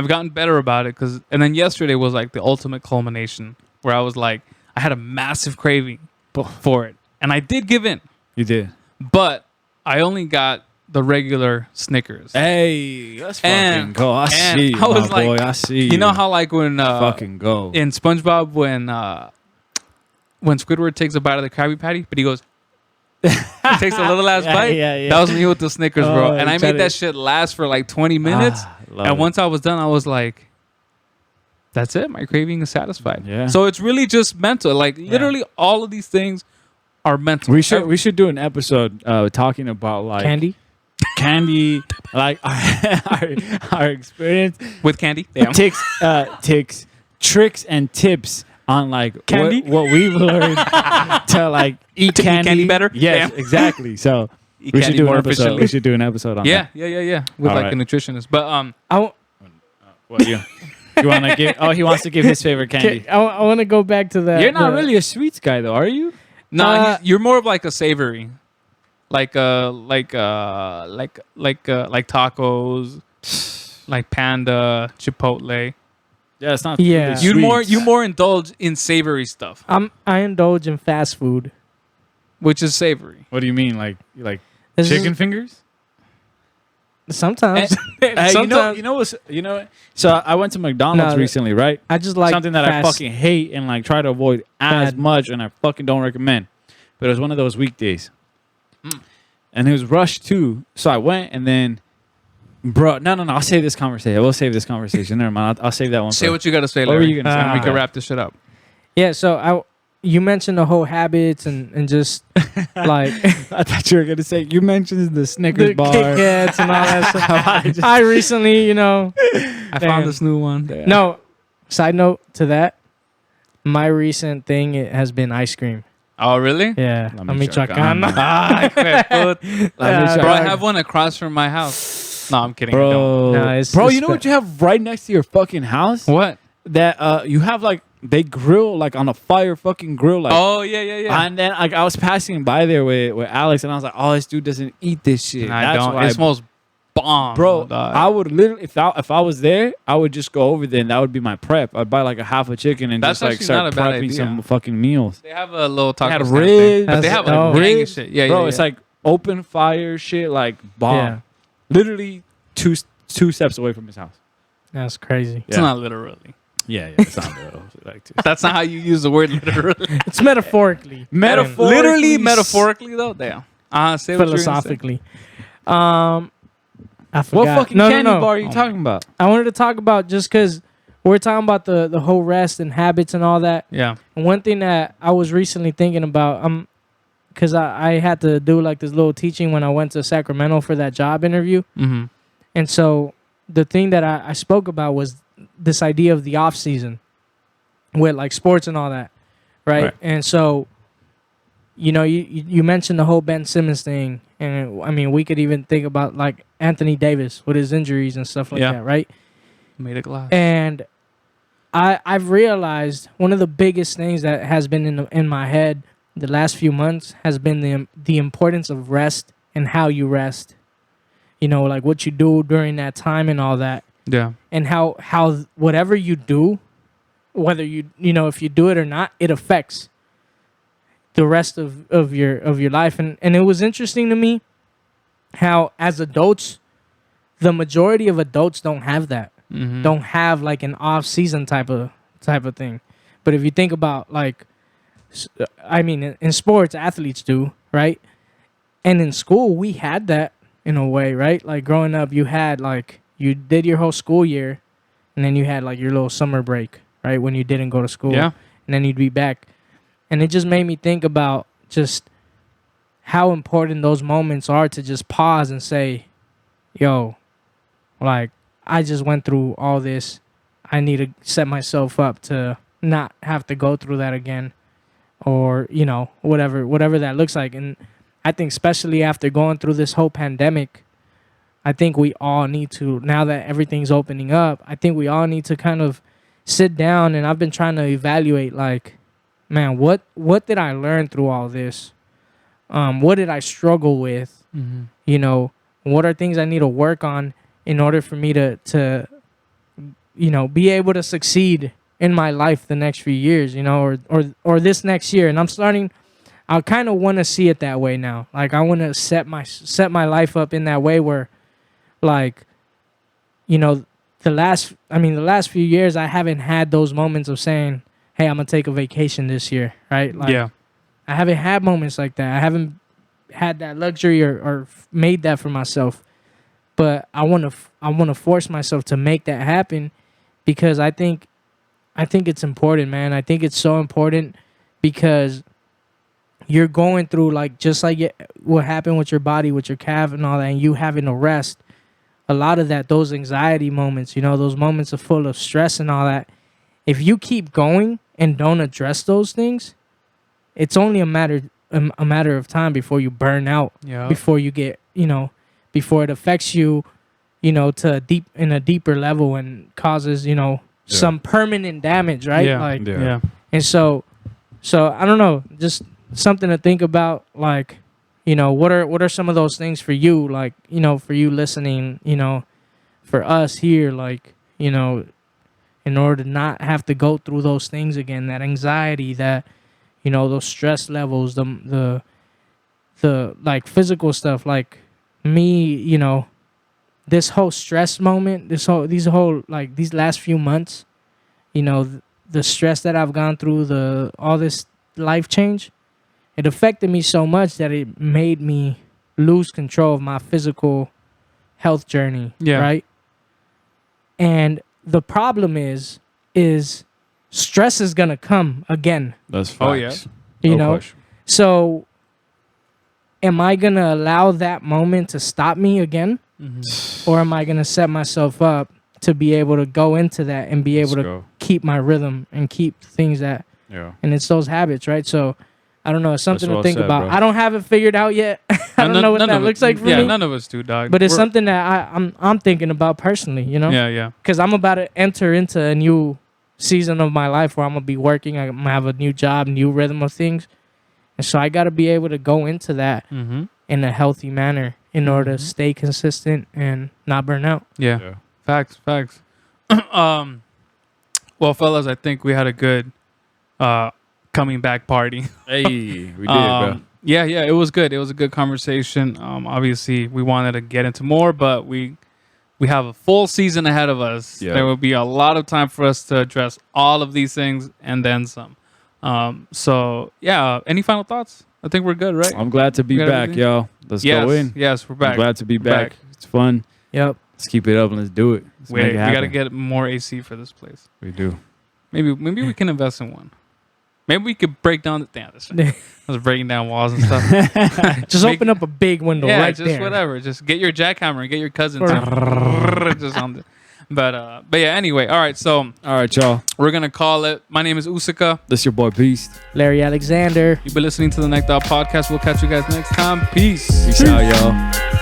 gotten better about it and then yesterday was like the ultimate culmination where I was like, I had a massive craving for it, and I did give in, You did. but I only got the regular Snickers. Hey, let's fucking And- go. I and see you, I was my like, boy. I see You know how like when fucking go. in SpongeBob when Squidward takes a bite of the Krabby Patty, but he goes, he takes a little ass Yeah, bite. yeah. That was me with the Snickers, bro. Oh, And I you tried made that it. shit last for like 20 minutes. Love And it. once I was done, I was like, that's it. My craving is satisfied. Yeah. So it's really just mental. Like literally all of these things are mental. we should do an episode talking about like candy, like our experience, with candy. Damn. ticks, tricks, and tips on like Candy? what we've learned to like eat To eat candy. candy better? Yes, Damn. exactly. So Eat we should candy do more an episode. efficiently. We should do an episode on Yeah, that. yeah. With All like right. a nutritionist. But I, w- What you want to give? Oh, he wants to give his favorite candy. I want to go back to that. You're not the- really a sweets guy, though, are you? no, Uh, you're more of like a savory, like tacos, like Panda, Chipotle. Yeah, it's not. Yeah. really You sweets. more indulge in savory stuff, I indulge in fast food. which is savory. What do you mean, like This is- chicken fingers? Sometimes. Hey, Sometimes. you know. So I went to McDonald's No, recently, right? I just like Something that I fast- fucking hate and like try to avoid as Bad. much, and I fucking don't recommend. But it was one of those weekdays, Mm. and it was rush too. So I went, and then, bro, no. I'll save this conversation. We'll save this conversation. Never mind. I'll save that one. Say for- what you gotta say, What were Larry. you gonna say? And we Ah. can wrap this shit up. Yeah, so you mentioned the whole habits and just like I thought you were gonna say you mentioned the Snickers the bar. Kit Kats and all that stuff. I recently, I found this new one. Yeah. no. Side note to that, my recent thing it has been ice cream. Oh, really? Yeah, La a Michoacana. Michoacana. Ah, qué puto. La Yeah, Bro, I Michoacana. have one across from my house. No, I'm kidding. I don't. Bro, No, it's bro, just you know what you have right next to your fucking house? What? That you have like they grill like on a fire fucking grill like. Oh yeah, yeah, yeah. And then like I was passing by there with Alex, and I was like, "Oh, this dude doesn't eat this shit." I That's don't. why, It smells bomb, bro. dog. I would literally, if I was there, I would just go over there, and that would be my prep. I'd buy like a half a chicken and That's just like actually start not a bad prepping idea. some fucking meals. They have a little They taco had stand ribs, thing, but they have like That's- gang and ribs, shit. Yeah, bro. yeah, It's yeah. like open fire shit, like bomb. Yeah. Literally two steps away from his house. That's crazy. It's Yeah. not literally. Yeah, it's not real. Like That's not how you use the word literally. It's metaphorically. Metaphor- Literally, Metaphorically, metaphorically though. Damn. Say what you're gonna say. Philosophically. I forgot. what fucking no, candy no, no. bar are you talking about? I wanted to talk about just because we're talking about the whole rest and habits and all that. Yeah. And one thing that I was recently thinking about, because I had to do like this little teaching when I went to Sacramento for that job interview. Mm-hmm. And so the thing that I spoke about was this idea of the off season with like sports and all that. Right. Right. And so, you mentioned the whole Ben Simmons thing. And I mean, we could even think about like Anthony Davis with his injuries and stuff like Yeah. that. Right. Made of glass. And I've realized one of the biggest things that has been in my head the last few months has been the importance of rest and how you rest. Like what you do during that time and all that, Yeah. and how whatever you do, whether if you do it or not, it affects the rest of your life. And it was interesting to me how as adults, the majority of adults don't have that. Mm-hmm. Don't have like an off season type of thing. But if you think about like, I mean, in sports, athletes do, right? And in school, we had that in a way, right? Like growing up, you had like you did your whole school year, and then you had like your little summer break, right? When you didn't go to school, Yeah. and then you'd be back, and it just made me think about just how important those moments are to just pause and say, "Yo, like." I just went through all this. I need to set myself up to not have to go through that again, or whatever that looks like. And I think especially after going through this whole pandemic, I think we all need to, now that everything's opening up, I think we all need to kind of sit down. And I've been trying to evaluate, like, man, what did I learn through all this? What did I struggle with? Mm-hmm. What are things I need to work on in order for me to be able to succeed in my life the next few years, or this next year. And I kind of want to see it that way now. Like I want to set my life up in that way where, like, the last few years I haven't had those moments of saying, hey, I'm gonna take a vacation this year, right? Like, Yeah. I haven't had moments like that. I haven't had that luxury or made that for myself. But I want to force myself to make that happen, because I think it's important, man. I think it's so important because you're going through just like what happened with your body, with your calf and all that, and you having to rest. A lot of that, those anxiety moments, those moments are full of stress and all that. If you keep going and don't address those things, it's only a matter of time before you burn out. Yeah. Before you get before it affects you, to a deeper level and causes, some permanent damage, right? Yeah. Like, Yeah. Yeah. and so I don't know, just something to think about. Like, what are some of those things for you? Like, for you listening, for us here, like, in order to not have to go through those things again, that anxiety, that, those stress levels, the like physical stuff, like me, this whole stress moment, these last few months, the stress that I've gone through, all this life change, it affected me so much that it made me lose control of my physical health journey. Yeah. Right. And the problem is stress is gonna come again. That's facts. Oh, yeah. You No know. question. So, am I gonna allow that moment to stop me again, Mm-hmm. or am I gonna set myself up to be able to go into that and be able Let's to go. keep my rhythm and keep things that, Yeah. and it's those habits, right? So, I don't know. It's something to well think said, about. bro. I don't have it figured out yet. I don't know what that looks like for yeah, me. none of us do, dog. But it's We're- something that I'm thinking about personally, you know? Yeah. Because I'm about to enter into a new season of my life where I'm going to be working. I'm going to have a new job, new rhythm of things. And so I got to be able to go into that Mm-hmm. in a healthy manner in order to stay consistent and not burn out. Yeah. Facts. Well, fellas, I think we had a good coming back party. Hey, we did, bro. Yeah, it was good. It was a good conversation. Obviously, we wanted to get into more, but we have a full season ahead of us. Yeah. There will be a lot of time for us to address all of these things and then some. So, yeah, any final thoughts? I think we're good, right? I'm glad to be We got back, everything? y'all. Let's go in. Yes, we're back. I'm glad to be We're back. It's fun. Yep. Let's keep it up and let's do it. Let's We make it got to happen. get more AC for this place. We do. Maybe we can invest in one. Maybe we could break down the I was breaking down walls and stuff. Just Make- open up a big window yeah, right just there. whatever. Just get your jackhammer and get your cousin to just on the. But yeah. Anyway, all right. So All right, y'all. we're gonna call it. My name is Usika. This your boy Beast. Larry Alexander. You've been listening to the Necked Out Podcast. We'll catch you guys next time. Peace. Peace out, y'all.